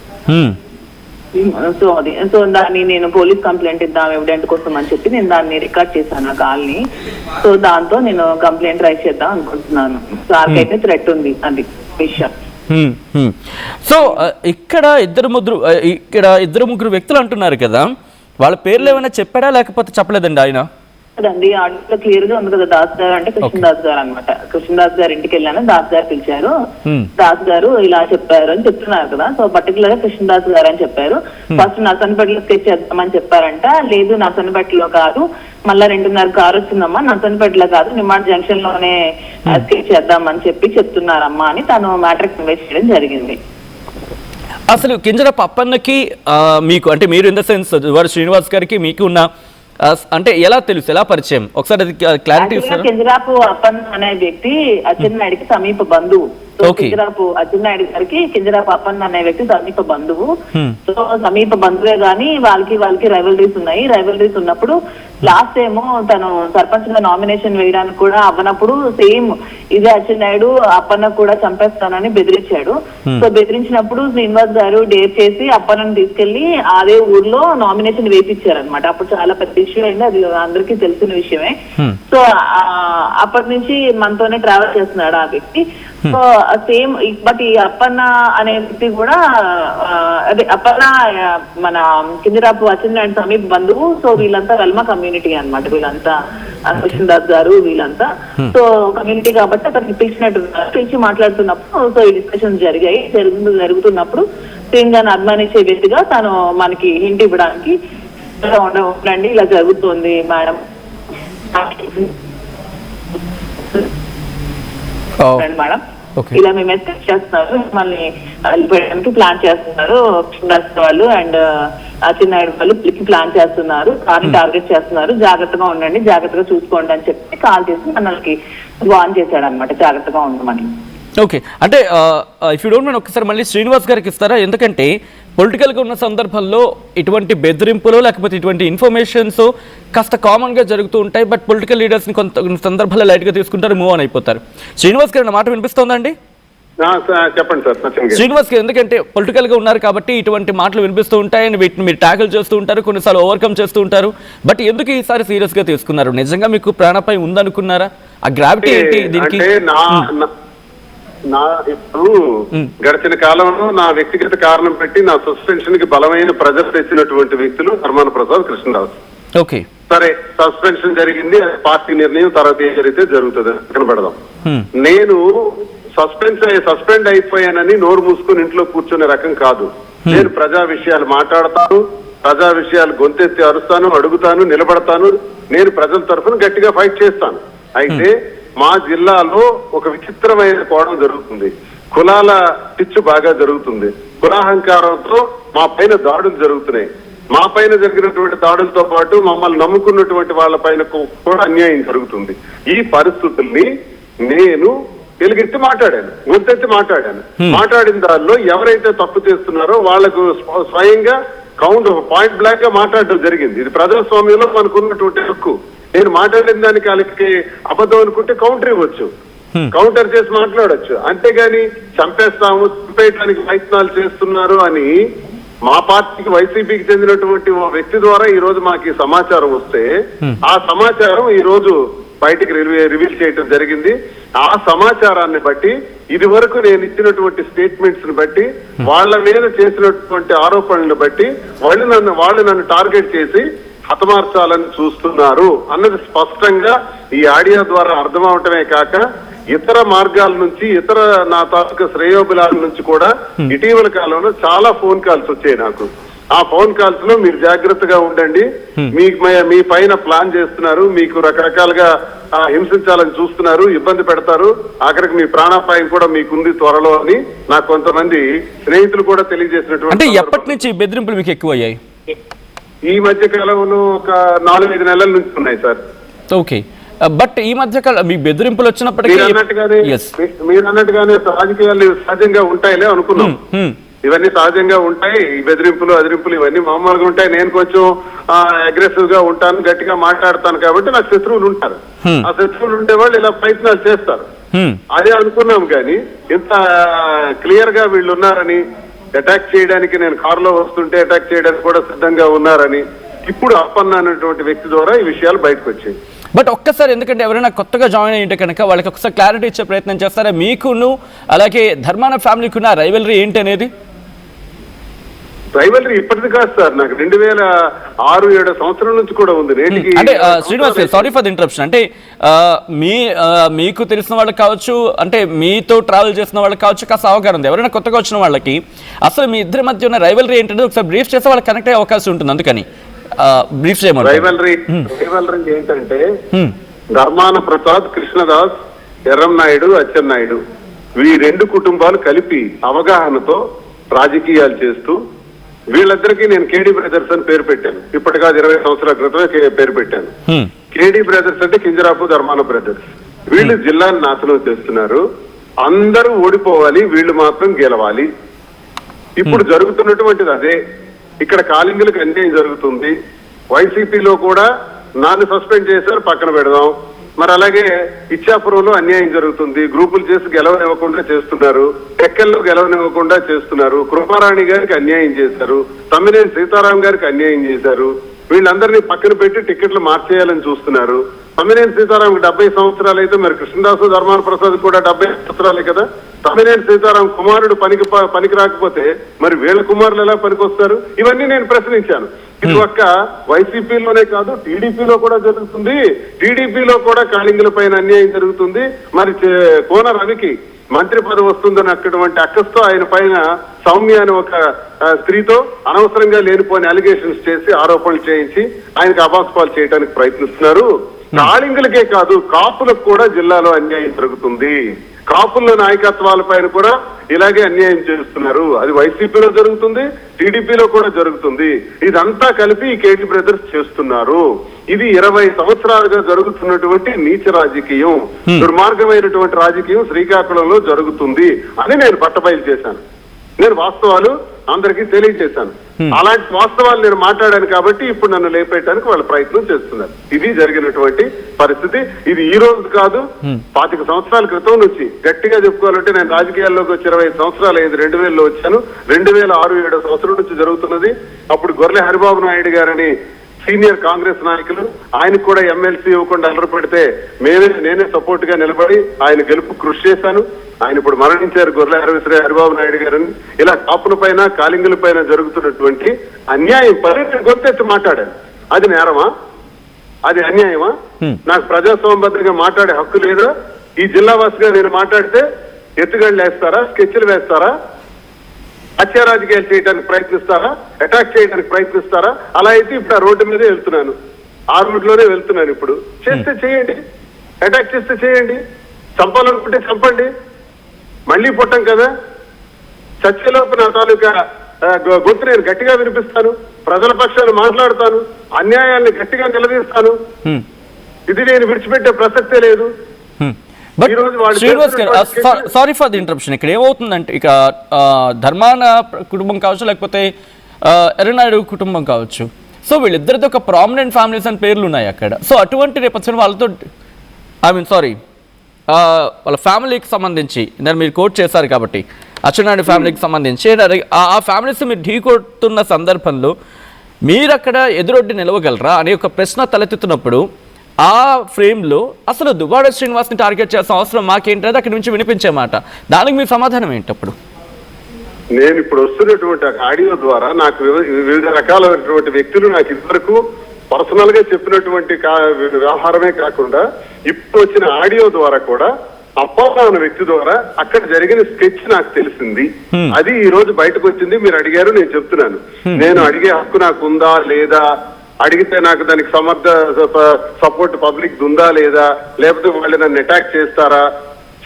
సో దాన్ని నేను పోలీస్ కంప్లైంట్ ఇద్దాం ఎవిడెంట్ కోసం అని చెప్పి నేను దాన్ని రికార్డ్ చేశాను ఆ కాల్ ని. సో దాంతో నేను కంప్లైంట్ రైజ్ చేద్దాం అనుకుంటున్నాను. సార్కి అయితే థ్రెట్ ఉంది, అది విషయం. సో ఇక్కడ ఇద్దరు ముగ్గురు వ్యక్తులు అంటున్నారు కదా, వాళ్ళ పేర్లు ఏమైనా చెప్పాడా లేకపోతే చెప్పలేదండి ఆయన? అదండి ఆడియో క్లియర్ గా ఉంది కదా, దాస్ గారు అంటే కృష్ణదాస్ గారు అనమాట. కృష్ణదాస్ గారి ఇంటికి వెళ్ళాను, దాస్ గారు పిలిచారు, దాస్ గారు ఇలా చెప్పారు అని చెప్తున్నారు కదా. సో పర్టికులర్ గా కృష్ణదాస్ గారు అని చెప్పారు. ఫస్ట్ నర్సన్పేటలో స్కెచ్ చేద్దామని చెప్పారంట, లేదు నర్సన్పేటలో కాదు, మళ్ళా 2:30 కారు వచ్చిందమ్మా, నర్సన్పేటలో కాదు నిమ్మాడ్ జంక్షన్ లోనే స్కెచ్ చేద్దామని చెప్పి చెప్తున్నారమ్మా అని తను మ్యాటర్ కన్వే చేయడం జరిగింది. అసలు కింజరపు అప్పన్నకి మీకు అంటే మీరు ఇన్ ద సెన్స్ శ్రీనివాస్ గారికి మీకు ఉన్న అంటే ఎలా తెలుసు, ఎలా పరిచయం, ఒకసారి అది క్లారిటీ ఇస్తారా? కింజరాపు అప్పన్న అనే వ్యక్తి అచ్చెన్నాయుడికి సమీప బంధువు. కింజరాపు అచ్చెన్నాయుడు గారికి కింజరాపు అప్పన్న అనే వ్యక్తి సమీప బంధువు. సో సమీప బంధువే గాని వాళ్ళకి రైవలరీస్ ఉన్నాయి. రైవలరీస్ ఉన్నప్పుడు లాస్ట్ ఏమో తను సర్పంచ్ గా నామినేషన్ వేయడానికి కూడా అవ్వనప్పుడు సేమ్ ఇదే అచ్చెన్నాయుడు అప్పన్న కూడా చంపేస్తానని బెదిరించాడు. సో బెదిరించినప్పుడు శ్రీనివాస్ గారు డేర్ చేసి అప్పన్నను తీసుకెళ్లి అదే ఊర్లో నామినేషన్ వేయించారనమాట. అప్పుడు చాలా పెద్ద ఇష్యూ అయింది, అది అందరికీ తెలిసిన విషయమే. సో అప్పటి నుంచి మనతోనే ట్రావెల్ చేస్తున్నాడు ఆ వ్యక్తి. సో సేమ్ బట్ ఈ అప్పన్న అనే వ్యక్తి కూడా అదే అప్పన్న మన కింజరాపు అచ్చెన్నాయుడు సమీప బంధువు. సో వీళ్ళంతా వెల్మ కమ్యూనిటీ అన్నమాట, వీళ్ళంతా కృష్ణదాస్ గారు వీళ్ళంతా. సో కమ్యూనిటీ కాబట్టి అతనికి పిలిచి మాట్లాడుతున్నప్పుడు సో ఈ డిస్కషన్స్ జరుగుతున్నప్పుడు శ్రీన్ గారిని అభిమానించే వ్యక్తిగా తను మనకి హింట్ ఇవ్వడానికి ఉండండి ఇలా జరుగుతుంది మేడం, మేడం ఇలా మేము మెసేజ్ చేస్తున్నారు, మిమ్మల్ని వెళ్ళిపోయడానికి ప్లాన్ చేస్తున్నారు కృష్ణదాస్ వాళ్ళు అండ్ అచ్చెన్నాయుడు వాళ్ళు ప్లాన్ చేస్తున్నారు, కార్ని టార్గెట్ చేస్తున్నారు, జాగ్రత్తగా ఉండండి, జాగ్రత్తగా చూసుకోండి అని చెప్పి కాల్ చేసి మనకి వార్న్ చేశాడు అనమాట, జాగ్రత్తగా ఉండమని. ఓకే, అంటే ఇఫ్ యూ డోంట్ మైండ్ ఒకసారి మళ్ళీ శ్రీనివాస్ గారికి ఇస్తారా? ఎందుకంటే పొలిటికల్గా ఉన్న సందర్భంలో ఇటువంటి బెదిరింపులు లేకపోతే ఇటువంటి ఇన్ఫర్మేషన్స్ కాస్త కామన్గా జరుగుతూ ఉంటాయి. బట్ పొలిటికల్ లీడర్స్ని కొంత సందర్భాల్లో లైట్గా తీసుకుంటారు, మూవ్ ఆన్ అయిపోతారు. శ్రీనివాస్ గారి మాట వినిపిస్తోందండి? చెప్పండి సార్. శ్రీనివాస్ గారు ఎందుకంటే పొలిటికల్గా ఉన్నారు కాబట్టి ఇటువంటి మాటలు వినిపిస్తూ ఉంటాయని వీటిని మీరు ట్యాకిల్ చేస్తూ ఉంటారు, కొన్నిసార్లు ఓవర్కమ్ చేస్తూ ఉంటారు. బట్ ఎందుకు ఈసారి సీరియస్గా తీసుకున్నారు? నిజంగా మీకు ప్రాణపై ఉందనుకున్నారా? ఆ గ్రావిటీ ఏంటి దీనికి? ఇప్పుడు గడిచిన కాలంలో నా వ్యక్తిగత కారణం పెట్టి నా సస్పెన్షన్ కి బలమైన ప్రెజర్ తెచ్చినటువంటి వ్యక్తులు ధర్మాన ప్రసాద్, కృష్ణదాస్. ఓకే, సరే సస్పెన్షన్ జరిగింది, పార్టీ నిర్ణయం తర్వాత ఏం జరిగితే జరుగుతుంది కనబడదాం. నేను సస్పెండ్ అయిపోయానని నోరు మూసుకుని ఇంట్లో కూర్చునే రకం కాదు. నేను ప్రజా విషయాలు మాట్లాడతాను, ప్రజా విషయాలు గొంతెత్తి అరుస్తాను, అడుగుతాను, నిలబడతాను. నేను ప్రజల తరఫున గట్టిగా ఫైట్ చేస్తాను. అయితే మా జిల్లాలో ఒక విచిత్రమైన కోణం జరుగుతుంది. కులాల పిచ్చు బాగా జరుగుతుంది. కులాహంకారంతో మా పైన దాడులు జరుగుతున్నాయి. మా పైన జరిగినటువంటి దాడులతో పాటు మమ్మల్ని నమ్ముకున్నటువంటి వాళ్ళ పైన కూడా అన్యాయం జరుగుతుంది. ఈ పరిస్థితుల్ని నేను వెలుగెత్తి మాట్లాడాను, గొంతెత్తి మాట్లాడాను. మాట్లాడిన దానిలో ఎవరైతే తప్పు చేస్తున్నారో వాళ్లకు స్వయంగా పాయింట్ బ్లాక్ గా మాట్లాడడం జరిగింది. ఇది ప్రజాస్వామ్యంలో మనకు ఉన్నటువంటి హక్కు. నేను మాట్లాడిన దానికి వాళ్ళకి అబద్ధం అనుకుంటే కౌంటర్ ఇవ్వచ్చు, కౌంటర్ చేసి మాట్లాడొచ్చు. అంతేగాని చంపేయడానికి ప్రయత్నాలు చేస్తున్నారు అని మా పార్టీకి వైసీపీకి చెందినటువంటి ఓ వ్యక్తి ద్వారా ఈ రోజు మాకు ఈ సమాచారం వస్తే ఆ సమాచారం ఈ రోజు బయటికి రివీల్ చేయడం జరిగింది. ఆ సమాచారాన్ని బట్టి ఇది వరకు నేను ఇచ్చినటువంటి స్టేట్మెంట్స్ ని బట్టి వాళ్ళ మీద చేసినటువంటి ఆరోపణలను బట్టి వాళ్ళు నన్ను టార్గెట్ చేసి హతమార్చాలని చూస్తున్నారు అన్నది స్పష్టంగా ఈ ఆడియో ద్వారా అర్థమవటమే కాక ఇతర మార్గాల నుంచి ఇతర నా తాలూకా శ్రేయోభిలాల నుంచి కూడా ఇటీవల కాలంలో చాలా ఫోన్ కాల్స్ వచ్చాయి నాకు. ఆ ఫోన్ కాల్స్ లో మీరు జాగ్రత్తగా ఉండండి, మీ పైన ప్లాన్ చేస్తున్నారు, మీకు రకరకాలుగా హింసించాలని చూస్తున్నారు, ఇబ్బంది పెడతారు, ఆఖరికి మీ ప్రాణాపాయం కూడా మీకుంది త్వరలో అని నాకు కొంతమంది స్నేహితులు కూడా తెలియజేసినటువంటి. అంటే ఎప్పటి నుంచి బెదిరింపులు మీకు ఎక్కువ అయ్యాయి? ఈ మధ్య కాలంలో ఒక 4-5 నెలల నుంచి ఉన్నాయి సార్. ఓకే, బట్ ఈ మధ్య కాలం మీ బెదిరింపులు వచ్చినప్పటికీ మీరు అన్నట్టుగానే రాజకీయాలు సహజంగా ఉంటాయిలే అనుకున్నాం. ఇవన్నీ సహజంగా ఉంటాయి, ఈ బెదిరింపులు అదిరింపులు ఇవన్నీ మామూలుగా ఉంటాయి. నేను కొంచెం అగ్రెసివ్ గా ఉంటాను, గట్టిగా మాట్లాడతాను కాబట్టి నాకు శత్రువులు ఉంటారు. ఆ శత్రువులు ఉండే వాళ్ళు ఇలా ప్రయత్నాలు చేస్తారు. అదే అనుకున్నాం కానీ ఇంత క్లియర్ గా వీళ్ళు ఉన్నారని, అటాక్ చేయడానికి నేను కారులో వస్తుంటే అటాక్ చేయడానికి కూడా సిద్ధంగా ఉన్నారని ఇప్పుడు అప్పన్న అనేటువంటి వ్యక్తి ద్వారా ఈ విషయాలు బయటకు వచ్చాయి. బట్ ఒక్కసారి ఎందుకంటే ఎవరైనా కొత్తగా జాయిన్ అయ్యింటే కనుక వాళ్ళకి ఒకసారి క్లారిటీ ఇచ్చే ప్రయత్నం చేస్తారా? మీకును అలాగే ధర్మాన ఫ్యామిలీకి ఉన్న రైవలరీ ఏంటి అనేది? రైవలరీ ఇప్పటిది కాదు సార్, నాకు 2006-07 సంవత్సరం నుంచి కూడా ఉంది. అంటే Srinivas sorry for the interruption. అంటే మీకు తెలిసిన వాళ్ళకి కావచ్చు, అంటే మీతో ట్రావెల్ చేసిన వాళ్ళకి కావచ్చు, కాస్త అవగాహన ఉంది. ఎవరైనా కొత్తగా వచ్చిన వాళ్ళకి అసలు మీ ఇద్దరి మధ్య ఉన్న రైవలరీ ఏంటంటే ఒకసారి బ్రీఫ్ చేస్తే వాళ్ళకి కనెక్ట్ అయ్యే అవకాశం ఉంటుంది. అందుకని బ్రీఫ్ చేయమని. రైవలరీ ఏంటంటే ధర్మాన ప్రసాద్, కృష్ణదాస్, ఎర్రంనాయుడు, అచ్చెన్నాయుడు ఈ 2 కుటుంబాలు కలిపి అవగాహనతో రాజకీయాలు చేస్తూ వీళ్ళిద్దరికీ నేను కేడీ బ్రదర్స్ అని పేరు పెట్టాను. ఇప్పటికా 20 సంవత్సరాల క్రితమే పేరు పెట్టాను. కేడీ బ్రదర్స్ అంటే కింజరాపు ధర్మాన బ్రదర్స్. వీళ్ళు జిల్లాను నాశనం చేస్తున్నారు, అందరూ ఓడిపోవాలి, వీళ్ళు మాత్రం గెలవాలి. ఇప్పుడు జరుగుతున్నటువంటిది అదే. ఇక్కడ కాలింగులకు అన్యాయం జరుగుతుంది. వైసీపీలో కూడా నాన్న సస్పెండ్ చేశారు, పక్కన పెడదాం. మరి అలాగే ఇచ్చాపురంలో అన్యాయం జరుగుతుంది, గ్రూపులు చేసి గెలవనివ్వకుండా చేస్తున్నారు, టెక్కల్లో గెలవనివ్వకుండా చేస్తున్నారు, కృపారాణి గారికి అన్యాయం చేశారు, తమ్మినేని సీతారాం గారికి అన్యాయం చేశారు. వీళ్ళందరినీ పక్కన పెట్టి టికెట్లు మార్చేయాలని చూస్తున్నారు. తమ్మినేని సీతారాం 70 సంవత్సరాలు అయితే మరి కృష్ణదాసు ధర్మాన ప్రసాద్ కూడా 70 సంవత్సరాలే కదా. తమ్మినేని సీతారాం కుమారుడు పనికి రాకపోతే మరి వీళ్ళ కుమారులు ఎలా పనికొస్తారు? ఇవన్నీ నేను ప్రశ్నించాను. ఇది ఒక్క వైసీపీలోనే కాదు, టీడీపీలో కూడా జరుగుతుంది. టీడీపీలో కూడా కాళింగుల పైన అన్యాయం జరుగుతుంది. మరి కోన రవికి మంత్రి పదవి వస్తుందని అక్కటువంటి అక్కస్తో ఆయన పైన సౌమ్య అని ఒక స్త్రీతో అనవసరంగా లేనిపోని అలిగేషన్స్ చేసి ఆరోపణలు చేయించి ఆయనకు అభాస్పాలు చేయడానికి ప్రయత్నిస్తున్నారు. కాళింగులకే కాదు, కాపులకు కూడా జిల్లాలో అన్యాయం జరుగుతుంది. కాపుల నాయకత్వాల పైన కూడా ఇలాగే అన్యాయం చేస్తున్నారు. అది వైసీపీలో జరుగుతుంది, టీడీపీలో కూడా జరుగుతుంది. ఇదంతా కలిపి ఈ కేటీ బ్రదర్స్ చేస్తున్నారు. ఇది 20 సంవత్సరాలుగా జరుగుతున్నటువంటి నీచ రాజకీయం, దుర్మార్గమైనటువంటి రాజకీయం శ్రీకాకుళంలో జరుగుతుంది అని నేను పట్టబయలు చేశాను. నేను వాస్తవాలు అందరికీ తెలియజేశాను. అలాంటి వాస్తవాలు నేను మాట్లాడాను కాబట్టి ఇప్పుడు నన్ను లేపేయడానికి వాళ్ళు ప్రయత్నం చేస్తున్నారు. ఇది జరిగినటువంటి పరిస్థితి. ఇది ఈ రోజు కాదు, 25 సంవత్సరాల క్రితం నుంచి గట్టిగా చెప్పుకోవాలంటే నేను రాజకీయాల్లోకి వచ్చి 25 సంవత్సరాలు అయింది. 2000లో వచ్చాను. 2006-7 సంవత్సరం నుంచి జరుగుతున్నది. అప్పుడు గొర్రె హరిబాబు నాయుడు గారని సీనియర్ కాంగ్రెస్ నాయకులు, ఆయనకు కూడా ఎమ్మెల్సీ ఇవ్వకుండా అల్లరి పెడితే నేనే సపోర్ట్ గా నిలబడి ఆయన గెలుపు కృషి చేశాను. ఆయన ఇప్పుడు మరణించారు, గొర్రె హరిబాబు నాయుడు గారని. ఇలా కాపుల పైన కాళింగుల పైన జరుగుతున్నటువంటి అన్యాయం పని గొంతెత్తి మాట్లాడాను. అది నేరమా? అది అన్యాయమా? నాకు ప్రజాస్వామ్యబద్ధంగా మాట్లాడే హక్కు లేదా? ఈ జిల్లా వాసిగా నేను మాట్లాడితే ఎత్తుగడలు వేస్తారా, స్కెచ్లు వేస్తారా, హత్య రాజకీయాలు చేయడానికి ప్రయత్నిస్తారా, అటాక్ చేయడానికి ప్రయత్నిస్తారా? అలా అయితే ఇప్పుడు ఆ రోడ్డు మీదే వెళ్తున్నాను, ఆ రోడ్లోనే వెళ్తున్నాను. ఇప్పుడు చేస్తే చేయండి, అటాక్ చేస్తే చేయండి, చంపాలనుకుంటే చంపండి, మళ్ళీ పుట్టం కదా. చర్చలోపు నా తాలూకా గొంతు నేను గట్టిగా వినిపిస్తాను, ప్రజల పక్షాన్ని మాట్లాడతాను, అన్యాయాన్ని గట్టిగా నిలదీస్తాను. ఇది నేను విడిచిపెట్టే ప్రసక్తే లేదు. శ్రీనివాస్ గారు, సారీ ఫర్ ది ఇంటరప్షన్. ఇక్కడ ఏమవుతుందంటే ఇక ధర్మాన కుటుంబం కావచ్చు, లేకపోతే ఎర్రనాయుడు కుటుంబం కావచ్చు, సో వీళ్ళిద్దరితో ఒక ప్రామినెంట్ ఫ్యామిలీస్ అని పేర్లు ఉన్నాయి అక్కడ. సో అటువంటి నేపథ్యంలో వాళ్ళతో వాళ్ళ ఫ్యామిలీకి సంబంధించి దాన్ని మీరు కోట్ చేశారు కాబట్టి అచ్చెన్నాయుడు ఫ్యామిలీకి సంబంధించి ఆ ఫ్యామిలీస్ మీరు ఢీ కొడుతున్న సందర్భంలో మీరు అక్కడ ఎదురొడ్డి నిలవగలరా అనే ఒక ప్రశ్న తలెత్తుతున్నప్పుడు ఆ ఫ్రేమ్లో అసలు దువ్వాడ శ్రీనివాస్ని టార్గెట్ చేయాల్సిన అవసరం మాకేంటది అక్కడి నుంచి వినిపించే మాట, దానికి మీ సమాధానం ఏంటప్పుడు? నేను ఇప్పుడు వస్తున్నటువంటి ఆడియో ద్వారా నాకు వివిధ రకాలైనటువంటి వ్యక్తులు నాకు ఇదివరకు పర్సనల్ గా చెప్పినటువంటి వ్యవహారమే కాకుండా ఇప్పుడు వచ్చిన ఆడియో ద్వారా కూడా అప్పారావు అనే వ్యక్తి ద్వారా అక్కడ జరిగిన స్కెచ్ నాకు తెలిసింది. అది ఈ రోజు బయటకు వచ్చింది. మీరు అడిగారు, నేను చెప్తున్నాను. నేను అడిగే హక్కు నాకు ఉందా లేదా, అడిగితే నాకు దానికి సపోర్ట్ పబ్లిక్ ఉందా లేదా, లేకపోతే వాళ్ళు నన్ను అటాక్ చేస్తారా,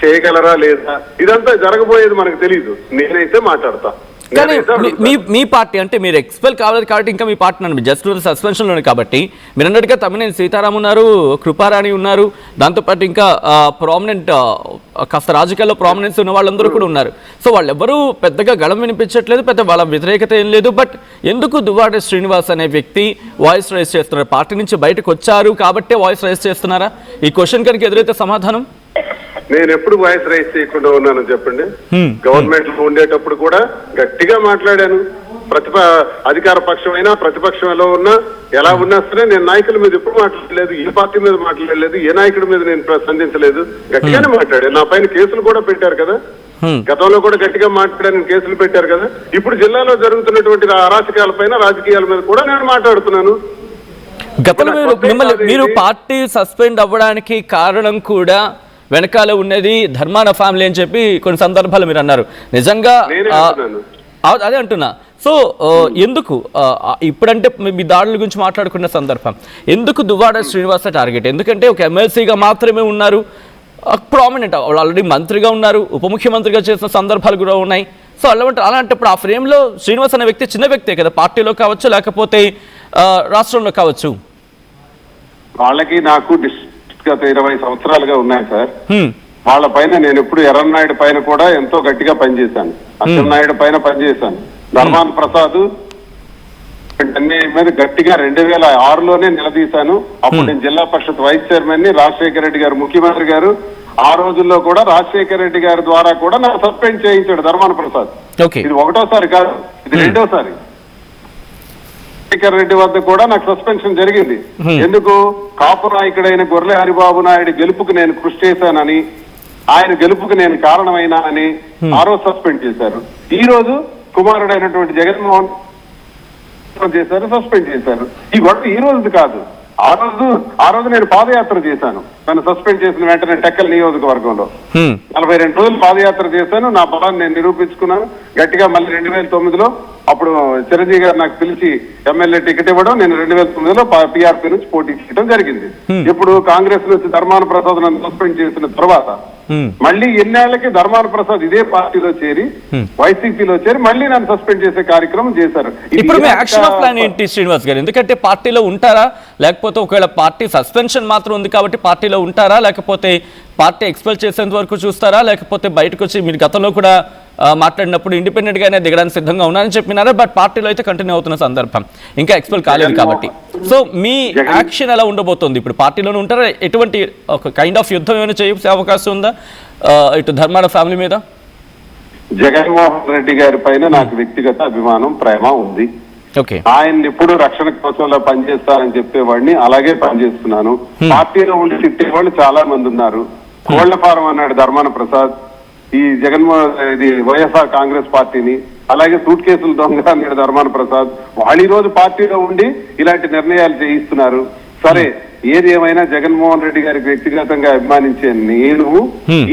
చేయగలరా లేదా, ఇదంతా జరగబోయేది మనకు తెలియదు. నేనైతే మాట్లాడతా. కానీ మీ పార్టీ అంటే మీరు ఎక్స్పెల్ కావాలి కాబట్టి ఇంకా మీ పార్టీ నన్ను జస్ట్ సస్పెన్షన్ లోనే కాబట్టి మీరు అన్నట్టుగా తమ్మినేని సీతారాం ఉన్నారు, కృపారాణి ఉన్నారు, దాంతోపాటు ఇంకా ప్రామినెంట్ కాస్త రాజకీయాల్లో ప్రామినెన్స్ ఉన్న వాళ్ళందరూ కూడా ఉన్నారు. సో వాళ్ళెవరూ పెద్దగా గళం వినిపించట్లేదు, పెద్ద వాళ్ళ వ్యతిరేకత ఏం లేదు. బట్ ఎందుకు దువ్వాడ శ్రీనివాస్ అనే వ్యక్తి వాయిస్ రైజ్ చేస్తున్నారు? పార్టీ నుంచి బయటకు వచ్చారు కాబట్టే వాయిస్ రైజ్ చేస్తున్నారా? ఈ క్వశ్చన్ కనుక ఎదురైతే సమాధానం? నేను ఎప్పుడు వాయిస్ రైజ్ చేయకుండా ఉన్నాను చెప్పండి. గవర్నమెంట్ లో ఉండేటప్పుడు కూడా గట్టిగా మాట్లాడాను. అధికార పక్షమైనా ప్రతిపక్షంలో ఉన్నా ఎలా ఉన్నా సరే నేను నాయకుల మీద ఎప్పుడు మాట్లాడలేదు, ఈ పార్టీ మీద మాట్లాడలేదు, ఏ నాయకుడి మీద నేను స్పందించలేదు. గట్టిగానే మాట్లాడాను. నా పైన కేసులు కూడా పెట్టారు కదా, గతంలో కూడా గట్టిగా మాట్లాడాను, కేసులు పెట్టారు కదా. ఇప్పుడు జిల్లాలో జరుగుతున్నటువంటి అరాచకాల పైన, రాజకీయాల మీద కూడా నేను మాట్లాడుతున్నాను. గతంలో మీరు పార్టీ సస్పెండ్ అవ్వడానికి కారణం కూడా వెనకాల ఉన్నది ధర్మాన ఫ్యామిలీ అని చెప్పి కొన్ని సందర్భాలు మీరు అన్నారు. నిజంగా అదే అంటున్నా. సో ఎందుకు ఇప్పుడంటే మీ దాడుల గురించి మాట్లాడుకున్న సందర్భం, ఎందుకు దువ్వాడ శ్రీనివాస టార్గెట్? ఎందుకంటే ఒక ఎమ్మెల్సీగా మాత్రమే ఉన్నారు, ప్రామినెంట్, ఆల్రెడీ మంత్రిగా ఉన్నారు, ఉప ముఖ్యమంత్రిగా చేసిన సందర్భాలు కూడా ఉన్నాయి. సో అలాంటప్పుడు ఆ ఫ్రేమ్లో శ్రీనివాస్ అనే వ్యక్తి చిన్న వ్యక్తే కదా, పార్టీలో కావచ్చు లేకపోతే రాష్ట్రంలో కావచ్చు. వాళ్ళకి నాకు గత 20 సంవత్సరాలుగా ఉన్నాయి సార్. వాళ్ళ పైన నేను ఎప్పుడు ఎర్రనాయుడు పైన కూడా ఎంతో గట్టిగా పనిచేశాను, అచ్చెన్నాయుడు పైన పనిచేశాను, ధర్మాన ప్రసాద్ అన్యాయం మీద గట్టిగా 2006లోనే నిలదీశాను. అప్పుడు నేను జిల్లా పరిషత్ వైస్ చైర్మన్ ని, రాజశేఖర రెడ్డి గారు ముఖ్యమంత్రి గారు, ఆ రోజుల్లో కూడా రాజశేఖర రెడ్డి గారి ద్వారా కూడా నాకు సస్పెండ్ చేయించాడు ధర్మాన ప్రసాద్. ఇది ఒకటోసారి కాదు, ఇది రెండోసారి. శేఖర్ రెడ్డి వద్ద కూడా నాకు సస్పెన్షన్ జరిగింది. ఎందుకు? కాపు నాయకుడైన గొర్రె హరిబాబు నాయుడు గెలుపుకు నేను కృషి చేశానని, ఆయన గెలుపుకు నేను కారణమైనా అని ఆ రోజు సస్పెండ్ చేశారు. ఈ రోజు కుమారుడైనటువంటి జగన్మోహన్ చేశారు, సస్పెండ్ చేశారు. ఈ గొడవ ఈ రోజుది కాదు. ఆ రోజు నేను పాదయాత్ర చేశాను. నన్ను సస్పెండ్ చేసిన వెంటనే టెక్కల్ నియోజకవర్గంలో 42 రోజులు పాదయాత్ర చేశాను. నా బలాన్ని నేను నిరూపించుకున్నాను గట్టిగా. మళ్ళీ 2009లో అప్పుడు చిరంజీవి గారు నాకు పిలిచి ఎమ్మెల్యే టికెట్ ఇవ్వడం, నేను 2009లో PRP నుంచి పోటీ చేయడం జరిగింది. ఇప్పుడు కాంగ్రెస్ నుంచి ధర్మాన ప్రసాద్ నన్ను సస్పెండ్ చేసిన తర్వాత మళ్ళీ ఎన్నేళ్లకి ధర్మాన ప్రసాద్ ఇదే పార్టీలో చేరి వైసీపీలో చేరి మళ్ళీ నన్ను సస్పెండ్ చేసే కార్యక్రమం చేశారు. ఇప్పుడు మీ యాక్షన్ ఆఫ్ ప్లాన్ ఏంటి శ్రీనివాస్ గారు? ఎందుకంటే పార్టీలో ఉంటారా, లేకపోతే ఒకవేళ పార్టీ సస్పెన్షన్ మాత్రం ఉంది కాబట్టి పార్టీలో ఉంటారా, లేకపోతే పార్టీ ఎక్స్పెల్ చేసేంత వరకు చూస్తారా, లేకపోతే బయటకు వచ్చి మీరు గతంలో కూడా మాట్లాడినప్పుడు ఇండిపెండెంట్ గానే దిగడానికి సిద్ధంగా ఉన్నారని చెప్పినారా, బట్ పార్టీలో అయితే కంటిన్యూ అవుతున్న సందర్భం ఇంకా ఎక్స్పెల్ కాలేదు కాబట్టి. సో మీ యాక్షన్ ఎలా ఉండబోతుంది? ఇప్పుడు పార్టీలోనే ఉంటారా? ఎటువంటి ఒక కైండ్ ఆఫ్ యుద్ధం ఏమైనా చేసే అవకాశం ఉందా ఇటు ధర్మాన ఫ్యామిలీ మీద? జగన్మోహన్ రెడ్డి గారి పైన నాకు వ్యక్తిగత అభిమానం, ప్రేమ ఉంది. ఆయన్ని ఎప్పుడు రక్షణ కోసంలో పనిచేస్తారని చెప్పేవాడిని, అలాగే పనిచేస్తున్నాను. పార్టీలో ఉండి తిట్టేవాళ్ళు చాలా మంది ఉన్నారు. కోళ్ల ఫారం అన్నాడు ధర్మాన ప్రసాద్, ఈ ఇది వైఎస్ఆర్ కాంగ్రెస్ పార్టీని. అలాగే సూట్ కేసులు దొంగ అన్నాడు ధర్మాన ప్రసాద్. వాళ్ళు ఈ రోజు పార్టీలో ఉండి ఇలాంటి నిర్ణయాలు చేయిస్తున్నారు. సరే, ఏది ఏమైనా జగన్మోహన్ రెడ్డి గారికి వ్యక్తిగతంగా అభిమానించే నేను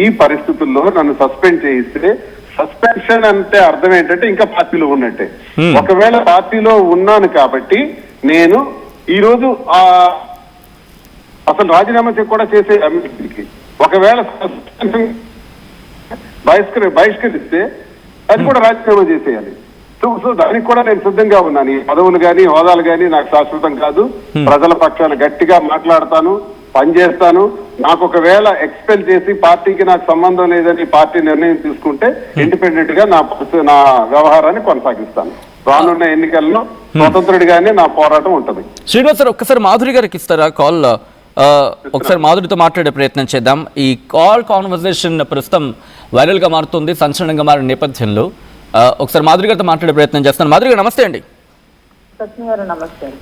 ఈ పరిస్థితుల్లో నన్ను సస్పెండ్ చేయిస్తే, సస్పెన్షన్ అంటే అర్థం ఏంటంటే ఇంకా పార్టీలో ఉన్నట్టే. ఒకవేళ పార్టీలో ఉన్నాను కాబట్టి నేను ఈ రోజు అసలు రాజీనామా కూడా చేసే అభ్యర్థికి ఒకవేళ సస్పెన్షన్ బహిష్కరిస్తే అది కూడా రాజీనామా చేసేయాలి. సో దానికి కూడా నేను సిద్ధంగా ఉన్నాను. ఈ పదవులు కానీ హోదాలు కానీ నాకు శాశ్వతం కాదు. ప్రజల పక్షాన గట్టిగా మాట్లాడతాను, పనిచేస్తాను. నాకు ఒకవేళ ఎక్స్పెల్ చేసి పార్టీకి నాకు సంబంధం లేదని పార్టీ నిర్ణయం తీసుకుంటే ఇండిపెండెంట్ గా నా వ్యవహారాన్ని కొనసాగిస్తాను. రానున్న ఎన్నికల్లో స్వతంత్రుడిగానే నా పోరాటం ఉంటుంది. శ్రీనివాస్ సార్, ఒక్కసారి మాధురి గారికి ఇస్తారా కాల్? ఒకసారి మాధురితో మాట్లాడే ప్రయత్నం చేద్దాం. ఈ కాల్ కాన్వర్సేషన్ ప్రస్తుతం వైరల్ గా మారుతుంది, సంచలనంగా మారిన నేపథ్యంలో ఒకసారి మాధురి గారితో మాట్లాడే ప్రయత్నం చేస్తాను. మాధురి గారు నమస్తే అండి.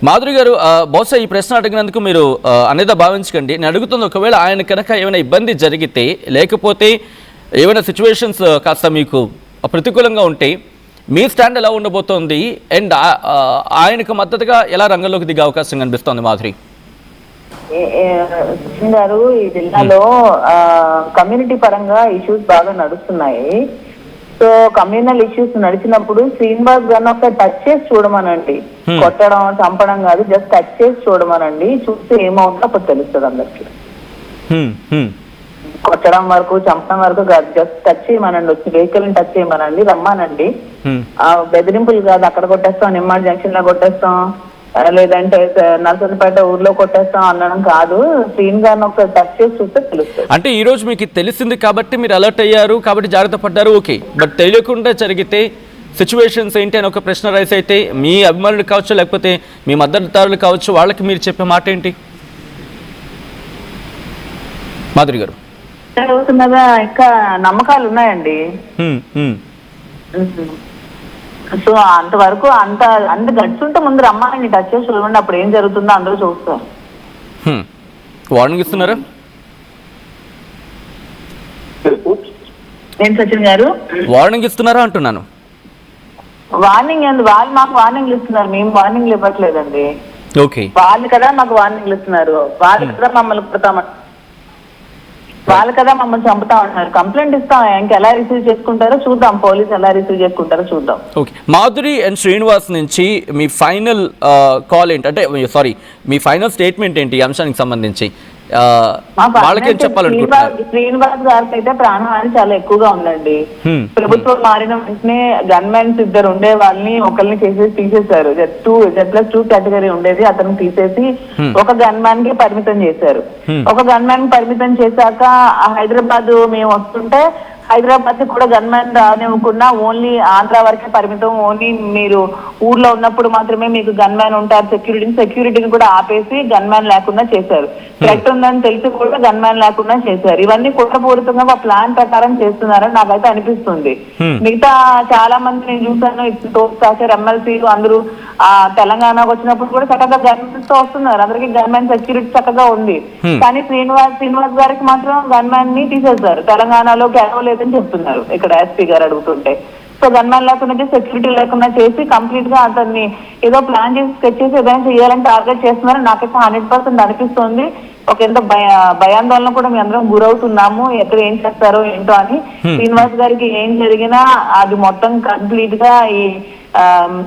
మాధురి గారు, బహుశా ఈ ప్రశ్న అడిగినందుకు మీరు అనేది భావించకండి. నేను అడుగుతుంది, ఒకవేళ ఆయన కనుక ఏమైనా ఇబ్బంది జరిగితే, లేకపోతే ఏమైనా సిచ్యువేషన్స్ కాస్త మీకు ప్రతికూలంగా ఉంటే మీ స్టాండ్ ఎలా ఉండబోతోంది, అండ్ ఆయనకు మద్దతుగా ఎలా రంగంలోకి దిగే అవకాశం కనిపిస్తోంది? మాధురి సచిన్ గారు, ఈ జిల్లాలో కమ్యూనిటీ పరంగా ఇష్యూస్ బాగా నడుస్తున్నాయి. సో కమ్యూనల్ ఇష్యూస్ నడిచినప్పుడు శ్రీనివాస్ గారిని ఒక టచ్ చేసి చూడమనండి. కొట్టడం, చంపడం కాదు, జస్ట్ టచ్ చేసి చూడమనండి. చూస్తే ఏమవుతుందో అప్పుడు తెలుస్తుంది అందరికి. కొట్టడం వరకు, చంపడం వరకు కాదు, జస్ట్ టచ్ చేయమనండి. వచ్చి వెహికల్ ని టచ్ చేయమనండి, రమ్మానండి. బెదిరింపులు కాదు, అక్కడ కొట్టేస్తాం, నిమ్మాడి జంక్షన్ లో కొట్టేస్తాం, లేదంటే నర్సంపేట ఊర్లో కొట్టేస్తాం అనడం కాదు. శ్రీన్ గారిని ఒకసారి టచ్ చేసి చూస్తే తెలుస్తుంది. అంటే ఈ రోజు మీకు తెలిసింది కాబట్టి మీరు అలర్ట్ అయ్యారు, కాబట్టి జాగ్రత్త పడ్డారు, ఓకే. బట్ తెలియకుండా జరిగితే సిచ్యువేషన్స్ ఏంటి అని ఒక ప్రశ్న రైస్ అయితే మీ అభిమానులు కావచ్చు, లేకపోతే మీ మద్దతుదారులు కావచ్చు, వాళ్ళకి మీరు చెప్పే మాట ఏంటి? మాధురి గారు, ఇంకా నమ్మకాలు ఉన్నాయండి. సో అంతవరకు అంత గట్స్ ఉంటే ముందు రమ్మని టచ్ చేసి చూడండి, అప్పుడు ఏం జరుగుతుందో అందరూ చూస్తారు. వార్నింగ్ ఇస్తున్నారా? ఏం సచిన్ గారు, వార్నింగ్ ఇస్తున్నారా అంటున్నాను. వార్నింగ్ ఏంది? వాళ్ళు మాకు వార్నింగ్లు ఇస్తున్నారు, మేము వార్నింగ్లు ఇవ్వట్లేదండి. ఓకే, వాళ్ళు కదా మాకు వార్నింగ్లు ఇస్తున్నారు, వాళ్ళు కదా మమ్మల్ని కొడతామని, వాళ్ళు కదా మమ్మల్ని చంపుతా ఉంటున్నారు. కంప్లైంట్ ఇస్తాం, ఇంకెలా రిసీవ్ చేసుకుంటారో చూద్దాం, పోలీసు ఎలా రిసీవ్ చేసుకుంటారో చూద్దాం. ఓకే, మాధురి అండ్ శ్రీనివాస్ నుంచి మీ ఫైనల్ కాల్ ఏంటి, అంటే సారీ మీ ఫైనల్ స్టేట్మెంట్ ఏంటి ఈ అంశానికి సంబంధించి? వాళ్ళకేం చెప్పాలనుకుంటున్నారు? శ్రీనివాస్ గారికి అయితే ప్రాణహాని చాలా ఎక్కువగా ఉందండి. ప్రభుత్వం మారిన వెంటనే గన్మెన్స్ ఇద్దరు ఉండే వాళ్ళని ఒకరిని తీసేశారు. Z+2 కేటగిరీ ఉండేది, అతను తీసేసి ఒక గన్మ్యాన్ కి పరిమితం చేశారు. ఒక గన్మ్యాన్ పరిమితం చేశాక హైదరాబాద్ మేము వస్తుంటే హైదరాబాద్ కూడా గన్మెన్ రానివ్వకుండా ఓన్లీ ఆంధ్ర వరకే పరిమితం. ఓన్లీ మీరు ఊర్లో ఉన్నప్పుడు మాత్రమే మీకు గన్మెన్ ఉంటారు. సెక్యూరిటీని కూడా ఆపేసి గన్మెన్ లేకుండా చేశారు. థ్రెట్ ఉందని తెలిసి కూడా గన్మెన్ లేకుండా చేశారు. ఇవన్నీ కుట్రపూరితంగా ఒక ప్లాన్ ప్రకారం చేస్తున్నారని నాకైతే అనిపిస్తుంది. మిగతా చాలా మంది నేను చూసాను, తోసాచారు ఎమ్మెల్సీలు అందరూ తెలంగాణకు వచ్చినప్పుడు కూడా చక్కగా గన్మెన్స్ తో వస్తున్నారు. అందరికి గన్మెన్ సెక్యూరిటీ చక్కగా ఉంది. కానీ శ్రీనివాస్ గారికి మాత్రం గన్మెన్ ని తీసేశారు. తెలంగాణలోకి లేదని చెప్తున్నారు ఇక్కడ ఎస్పీ గారు అడుగుతుంటే. సో గన్మెన్ లేకుండా సెక్యూరిటీ లేకుండా చేసి కంప్లీట్ గా అతన్ని ఏదో ప్లాన్ చేసి స్కెచ్ చేసి ఏదైనా చేయాలని టార్గెట్ చేస్తున్నారు. నాకైతే 100% అనిపిస్తుంది. ఒక ఎంత భయాందోళన కూడా మేము అందరం గురవుతున్నాము, ఎక్కడ ఏం చేస్తారో ఏంటో అని. శ్రీనివాస్ గారికి ఏం జరిగినా అది మొత్తం కంప్లీట్ గా ఈ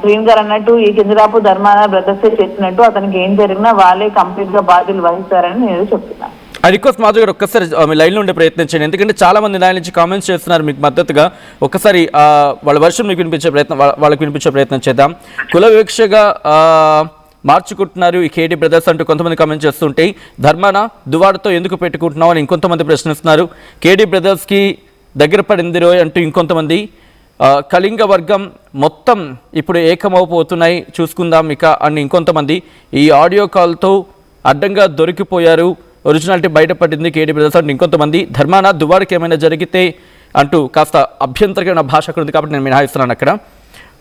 శ్రీన్ గారు అన్నట్టు ఈ కింజరాపు ధర్మాన బ్రదర్స్ చేసినట్టు అతనికి ఏం జరిగినా వాళ్ళే కంప్లీట్ గా బాధ్యతలు వహిస్తారని నేను చెప్తున్నాను. ఆ రిక్వెస్ట్ మాధవ్ గారు ఒక్కసారి మీ లైన్లో ఉండే ప్రయత్నం చేయండి, ఎందుకంటే చాలా మంది దాని నుంచి కామెంట్స్ చేస్తున్నారు మీకు మద్దతుగా. ఒక్కసారి వాళ్ళ వర్షం మీకు వాళ్ళకి వినిపించే ప్రయత్నం చేద్దాం. కుల వివక్షగా మార్చుకుంటున్నారు ఈ కేడీ బ్రదర్స్ అంటూ కొంతమంది కామెంట్ చేస్తుంటే, ధర్మాన దువాడతో ఎందుకు పెట్టుకుంటున్నావు అని ఇంకొంతమంది ప్రశ్నిస్తున్నారు. కేడీ బ్రదర్స్కి దగ్గర పడింది రోయ్ అంటూ ఇంకొంతమంది, కళింగ వర్గం మొత్తం ఇప్పుడు ఏకమవుతున్నాయి చూసుకుందాం ఇక అని ఇంకొంతమంది, ఈ ఆడియో కాల్తో అడ్డంగా దొరికిపోయారు, ఒరిజినాలిటీ బయటపడింది కేడీ బ్రదర్స్ అంటూ ఇంకొంతమంది, ధర్మాన దువాడికి ఏమైనా జరిగితే అంటూ కాస్త అభ్యంతరకరమైన భాష అక్కడ ఉంది కాబట్టి నేను మినహాయిస్తున్నాను అక్కడ.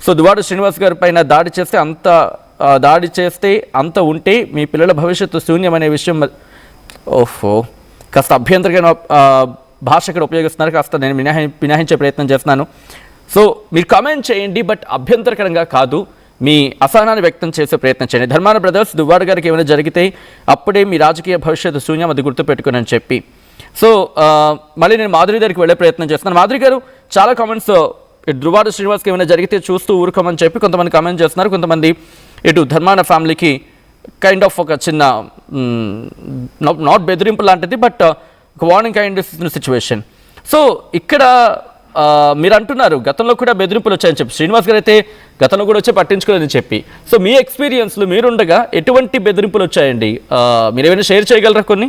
సో దువాడ శ్రీనివాస్ గారి పైన దాడి చేస్తే అంత ఉంటే మీ పిల్లల భవిష్యత్తు శూన్యమనే విషయం కాస్త అభ్యంతరకరమైన భాష ఇక్కడ ఉపయోగిస్తున్నారు. కాస్త నేను మినహాయించే ప్రయత్నం చేస్తున్నాను. సో మీరు కామెంట్ చేయండి, బట్ అభ్యంతరకరంగా కాదు, మీ అసహనాన్ని వ్యక్తం చేసే ప్రయత్నం చేయండి. ధర్మాన బ్రదర్స్ దువ్వాడ గారికి ఏమైనా జరిగితే అప్పుడే మీ రాజకీయ భవిష్యత్తు శూన్యం, అది గుర్తుపెట్టుకుని అని చెప్పి. సో మళ్ళీ నేను మాధురి దగ్గరికి వెళ్ళే ప్రయత్నం చేస్తున్నాను. మాధురి గారు, చాలా కామెంట్స్ దువ్వాడ శ్రీనివాస్కి ఏమైనా జరిగితే చూస్తూ ఊరుకోమని చెప్పి కొంతమంది కామెంట్ చేస్తున్నారు. కొంతమంది ఇటు ధర్మాన ఫ్యామిలీకి కైండ్ ఆఫ్ ఒక చిన్న నాట్ బెదిరింపు లాంటిది, బట్ ఒక వార్నింగ్ కైండ్ సిచ్యువేషన్. సో ఇక్కడ మీరు అంటున్నారు గతంలో కూడా బెదిరింపులు వచ్చాయని చెప్పి, శ్రీనివాస్ గారు అయితే గతంలో కూడా వచ్చి పట్టించుకోలేదని చెప్పి. సో మీ ఎక్స్పీరియన్స్లో మీరుండగా ఎటువంటి బెదిరింపులు వచ్చాయండి, మీరు ఏమైనా షేర్ చేయగలరా కొన్ని?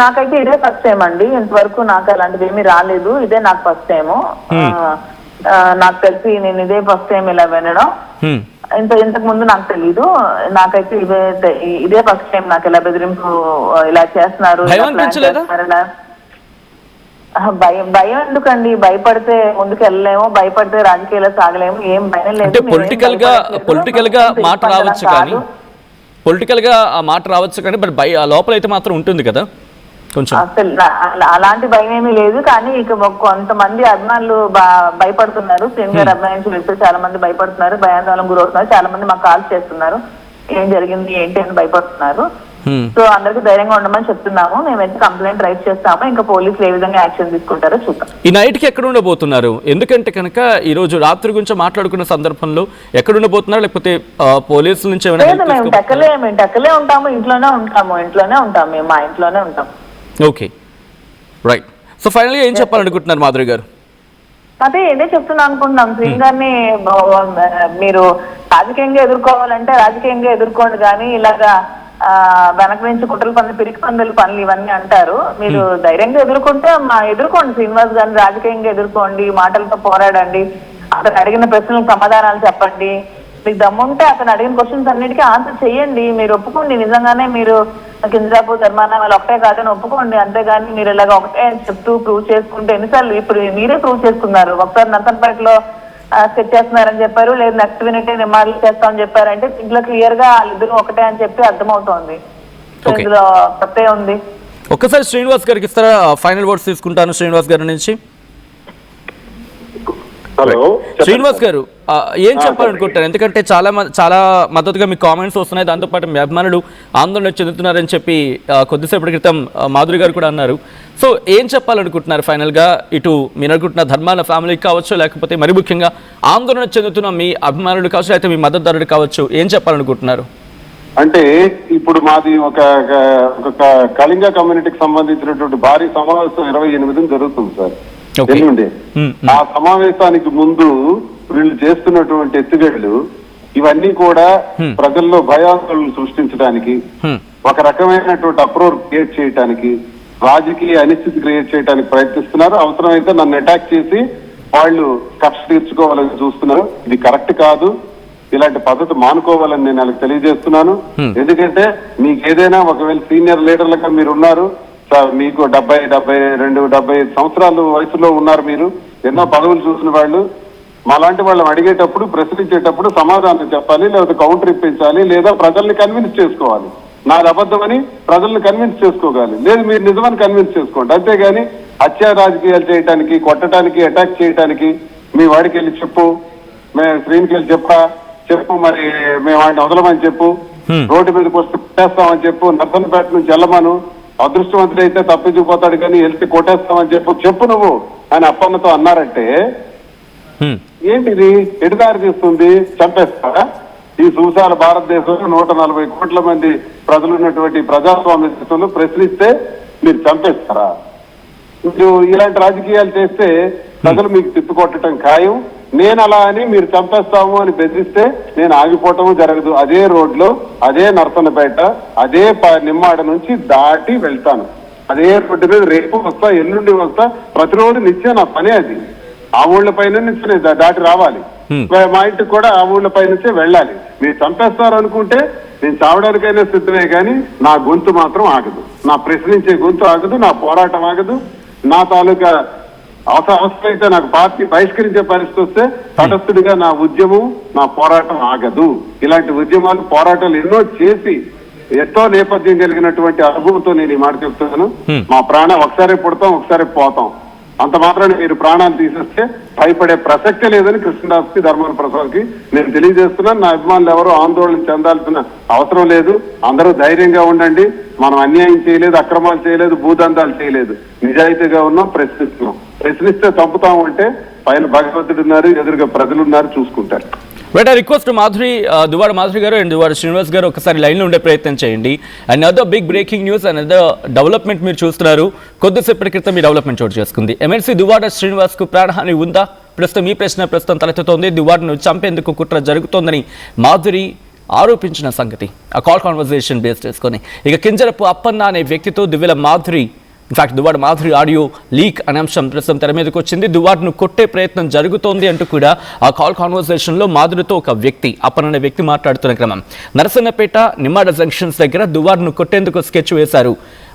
నాకైతే ఇదే ఫస్ట్ టైం అండి, ఇంతవరకు నాకు అలాంటిది ఏమీ రాలేదు. ఇదే నాకు ఫస్ట్ టైము. నాకు తెలిసి నేను ఇదే ఫస్ట్ టైం ఇలా వినడం. ఇంతకు ముందు నాకు తెలీదు. నాకైతే ఇదే ఫస్ట్ టైం నాకు ఇలా బెదిరింపు ఇలా చేస్తున్నారు. భయం ఎందుకండి? భయపడితే ముందుకు వెళ్ళలేము, భయపడితే రాజకీయాల్లో సాగలేము. ఏం భయం లేదు. పొలిటికల్ గా మాట రావచ్చు కానీ పొలిటికల్ గా ఆ మాట రావచ్చు కానీ బట్ లోపల అయితే మాత్రం ఉంటుంది కదా కొంచెం. అసలు అలాంటి భయం ఏమీ లేదు. కానీ ఇక కొంతమంది అభిమానులు భయపడుతున్నారు. శ్రీని గారు అభిమానించి వెళ్తే చాలా మంది భయపడుతున్నారు, భయాందోళన గురవుతున్నారు. చాలా మంది మాకు కాల్స్ చేస్తున్నారు, ఏం జరిగింది ఏంటి అని భయపడుతున్నారు. సో అందరికి ధైర్యంగా ఉండమని చెప్తున్నాము. మేమైతే కంప్లైంట్ రైట్ చేస్తాము. ఇంకా పోలీసులు ఏ విధంగా యాక్షన్ తీసుకుంటారో చూద్దాం. ఈ నైట్ కి ఎక్కడ ఉండబోతున్నారు? ఎందుకంటే కనుక ఈ రోజు రాత్రి గురించి మాట్లాడుకున్న సందర్భంలో ఎక్కడ ఉండబోతున్నారు, లేకపోతే పోలీసుల నుంచి మేము టెక్కలే ఉంటాము, ఇంట్లోనే ఉంటాము మేము మా ఇంట్లోనే ఉంటాం. Okay, right. సో ఫైనల్గా ఏం చెప్పాలనుకుంటున్నారు మాధురి గారు? అదే ఇదే చెప్తున్నా అనుకుంటున్నాం. శ్రీన్ గారిని మీరు రాజకీయంగా ఎదుర్కోవాలంటే రాజకీయంగా ఎదుర్కోండి, కానీ ఇలాగా వెనక నుంచి కుట్రల పనులు, పిరికి పనులు ఇవన్నీ అంటారు. మీరు ధైర్యంగా ఎదుర్కోండి శ్రీనివాస్ గారిని, రాజకీయంగా ఎదుర్కోండి, మాటలతో పోరాడండి, అతను అడిగిన ప్రశ్నలకు సమాధానాలు చెప్పండి. మీకు దమ్ముంటే అతను అడిగిన క్వశ్చన్స్ అన్నిటికీ ఆన్సర్ చేయండి. మీరు ఒప్పుకోండి, నిజంగానే మీరు కింజరాపు ధర్మాన వాళ్ళు ఒకటే కాదని ఒప్పుకోండి. అంతేగాని మీరు ఇలాగ ఒకటే అని చెప్తూ ప్రూవ్ చేసుకుంటే ఎన్నిసార్లు ఇప్పుడు మీరే ప్రూవ్ చేసుకున్నారు. ఒకసారి నంతన్పేటలో సెట్ చేస్తున్నారని చెప్పారు, లేదు నెక్స్ట్ వినటే రిమాండ్లు చేస్తామని చెప్పారంటే ఇంట్లో క్లియర్ గా వాళ్ళిద్దరు ఒకటే అని చెప్పి అర్థమవుతోంది. ఇందులో తప్పే ఉంది. ఒక్కసారి శ్రీనివాస్ గారికి ఇస్తారా? ఫైనల్ వర్డ్స్ తీసుకుంటాను శ్రీనివాస్ గారి నుంచి. శ్రీనివాస్ గారు ఏం చెప్పాలనుకుంటారు? ఎందుకంటే చాలా మద్దతుగా మీ కామెంట్స్ వస్తున్నాయి, దాంతోపాటు మీ అభిమానులు ఆందోళన చెందుతున్నారని చెప్పి కొద్దిసేపటి క్రితం మాధురి గారు కూడా అన్నారు. సో ఏం చెప్పాలనుకుంటున్నారు ఫైనల్గా? ఇటు మీరు అనుకుంటున్న ధర్మాల ఫ్యామిలీకి కావచ్చు, లేకపోతే మరి ముఖ్యంగా ఆందోళన చెందుతున్న మీ అభిమానులు కావచ్చు, అయితే మీ మద్దతుదారుడు కావచ్చు, ఏం చెప్పాలనుకుంటున్నారు? అంటే ఇప్పుడు మాది ఒక కళింగ కమ్యూనిటీకి సంబంధించినటువంటి భారీ సమావేశం 28 జరుగుతుంది సార్. ఆ సమావేశానికి ముందు వీళ్ళు చేస్తున్నటువంటి ఎత్తుగడలు ఇవన్నీ కూడా ప్రజల్లో భయాందోళనలు సృష్టించడానికి, ఒక రకమైనటువంటి అప్రోర్ క్రియేట్ చేయడానికి, రాజకీయ అనిశ్చితి క్రియేట్ చేయడానికి ప్రయత్నిస్తున్నారు. అవసరమైతే నన్ను అటాక్ చేసి వాళ్ళు కక్ష తీర్చుకోవాలని చూస్తున్నారు. ఇది కరెక్ట్ కాదు. ఇలాంటి పద్ధతి మానుకోవాలని నేను వాళ్ళకి తెలియజేస్తున్నాను. ఎందుకంటే మీకు ఏదైనా ఒకవేళ సీనియర్ లీడర్లుగా మీరు ఉన్నారు, మీకు 70 సంవత్సరాలు వయసులో ఉన్నారు, మీరు ఎన్నో పదవులు చూసిన వాళ్ళు. మాలాంటి వాళ్ళని అడిగేటప్పుడు, ప్రశ్నించేటప్పుడు సమాధానం చెప్పాలి, లేదా కౌంటర్ ఇప్పించాలి, లేదా ప్రజల్ని కన్విన్స్ చేసుకోవాలి. నాది అబద్ధమని ప్రజల్ని కన్విన్స్ చేసుకోగాలి, లేదు మీరు నిజమని కన్విన్స్ చేసుకోండి. అంతేగాని హత్యా రాజకీయాలు చేయడానికి, కొట్టడానికి, అటాక్ చేయడానికి మీ వాడికి వెళ్ళి చెప్పు, మేము శ్రీనికి వెళ్ళి చెప్పు, మరి మేము వాడిని వదలమని చెప్పు, రోడ్డు మీదకి వస్తే కొట్టేస్తామని చెప్పు, నర్సన్నపేట నుంచి వెళ్ళమను, అదృష్టవంతుడు అయితే తప్పించుకుపోతాడు కానీ వెళ్తే కొట్టేస్తామని చెప్పు నువ్వు అని అప్పన్నతో అన్నారంటే ఏంటిది? ఎటుదారి తీస్తుంది? చంపేస్తారా? ఈ సుశాల భారతదేశంలో 140 కోట్ల మంది ప్రజలు ఉన్నటువంటి ప్రజాస్వామ్య దేశంలో ప్రశ్నిస్తే మీరు చంపేస్తారా? మీరు ఇలాంటి రాజకీయాలు చేస్తే ప్రజలు మీకు తిప్పికొట్టడం ఖాయం. నేను అలా అని మీరు చంపేస్తాము అని బెదిరిస్తే నేను ఆగిపోవటము జరగదు. అదే రోడ్లో, అదే నర్సన్నపేట, అదే నిమ్మాడ నుంచి దాటి వెళ్తాను. అదే రోడ్డు మీద రేపు వస్తా, ఎల్లుండి వస్తా, ప్రతిరోజు నిత్యం నా పనే అది. ఆ ఊళ్ళ పైన నుంచి నేను దాటి రావాలి. మా ఇంటికి కూడా ఆ ఊళ్ళ పై నుంచే వెళ్ళాలి. మీరు చంపేస్తారు అనుకుంటే నేను చావడానికైనా సిద్ధమే, కానీ నా గొంతు మాత్రం ఆగదు. నా ప్రశ్నించే గొంతు ఆగదు, నా పోరాటం ఆగదు. నా తాలూకా అవసరమైతే నాకు పార్టీ బహిష్కరించే పరిస్థితి వస్తే తటస్థుడిగా నా ఉద్యమం, నా పోరాటం ఆగదు. ఇలాంటి ఉద్యమాలు, పోరాటాలు ఎన్నో చేసి ఎంతో నేపథ్యం కలిగినటువంటి అనుభవంతో నేను ఈ మాట చెప్తున్నాను. మా ప్రాణం ఒకసారి పుడతాం, ఒకసారి పోతాం. అంత మాత్రాన్ని మీరు ప్రాణాలు తీసేస్తే భయపడే ప్రసక్తే లేదని కృష్ణదాస్కి, ధర్మాన ప్రసాద్కి నేను తెలియజేస్తున్నాను. నా అభిమానులు ఎవరో ఆందోళన చెందాల్సిన అవసరం లేదు. అందరూ ధైర్యంగా ఉండండి. మనం అన్యాయం చేయలేదు, అక్రమాలు చేయలేదు, భూదందాలు చేయలేదు. నిజాయితీగా ఉన్నాం, ప్రశ్నిస్తున్నాం. ప్రశ్నిస్తే చంపుతాము అంటే పైన భగవంతుడు ఉన్నారు, ఎదురుగా ప్రజలు ఉన్నారు, చూసుకుంటారు. But I request Madhuri, Duvvada Madhuri గారు అండ్ దువ్వాడ శ్రీనివాస్ గారు ఒకసారి లైన్లో ఉండే ప్రయత్నం చేయండి. And other big breaking news and other development మీరు చూస్తున్నారు. కొద్దిసేపటి క్రితం ఈ డెవలప్మెంట్ చోటు చేసుకుంది. ఎమ్మెల్సీ దువ్వాడ శ్రీనివాస్కు ప్రాణహాని ఉందా? ప్రస్తుతం ఈ ప్రశ్న తలెత్తుతోంది. దువ్వాడను చంపేందుకు కుట్ర జరుగుతోందని మాధురి ఆరోపించిన సంగతి ఆ కాల్ కాన్వర్సేషన్ బేస్ చేసుకొని ఇక కింజరపు అప్పన్న అనే వ్యక్తితో Divvala Madhuri, in fact Duvvada Madhuri audio leak అనే అంశం ప్రస్తుతం తెర మీదకి వచ్చింది. దువ్వాడను కొట్టే ప్రయత్నం జరుగుతోంది అంటూ కూడా ఆ కాల్ కాన్వర్సేషన్లో మాధురితో ఒక వ్యక్తి, అప్పన్న అనే వ్యక్తి మాట్లాడుతున్న క్రమం. నరసన్నపేట, నిమ్మాడ జంక్షన్స్ దగ్గర దువ్వాడను కొట్టేందుకు స్కెచ్ వేశారు.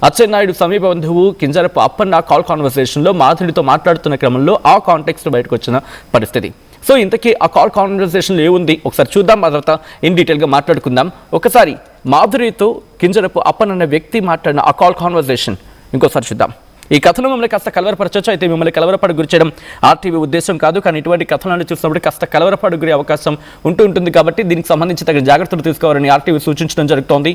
అచ్చెన్నాయుడు సమీప బంధువు కింజరపు అప్పన్న కాల్ కాన్వర్సేషన్లో మాధురితో మాట్లాడుతున్న క్రమంలో ఆ కాంటెక్స్ట్ బయటకు వచ్చిన పరిస్థితి. సో ఇంతకీ ఆ కాల్ కాన్వర్సేషన్లో ఏముంది ఒకసారి చూద్దాం, ఆ తర్వాత ఇన్ డీటెయిల్గా మాట్లాడుకుందాం. ఒకసారి మాధురితో కింజరపు అప్పన్న అనే వ్యక్తి మాట్లాడిన ఆ కాల్ కాన్వర్సేషన్ ఇంకోసారి చూద్దాం. ఈ కథను మిమ్మల్ని కాస్త కలవరపరచవచ్చు. అయితే మిమ్మల్ని కలవరపడి గురి చేయడం ఆర్టీవీ ఉద్దేశం కాదు, కానీ ఇటువంటి కథనాన్ని చూసినప్పుడు కాస్త కలవరపడి గురి అవకాశం ఉంటుంది. కాబట్టి దీనికి సంబంధించి తగిన జాగ్రత్తలు తీసుకోవాలని ఆర్టీవీ సూచించడం జరుగుతోంది.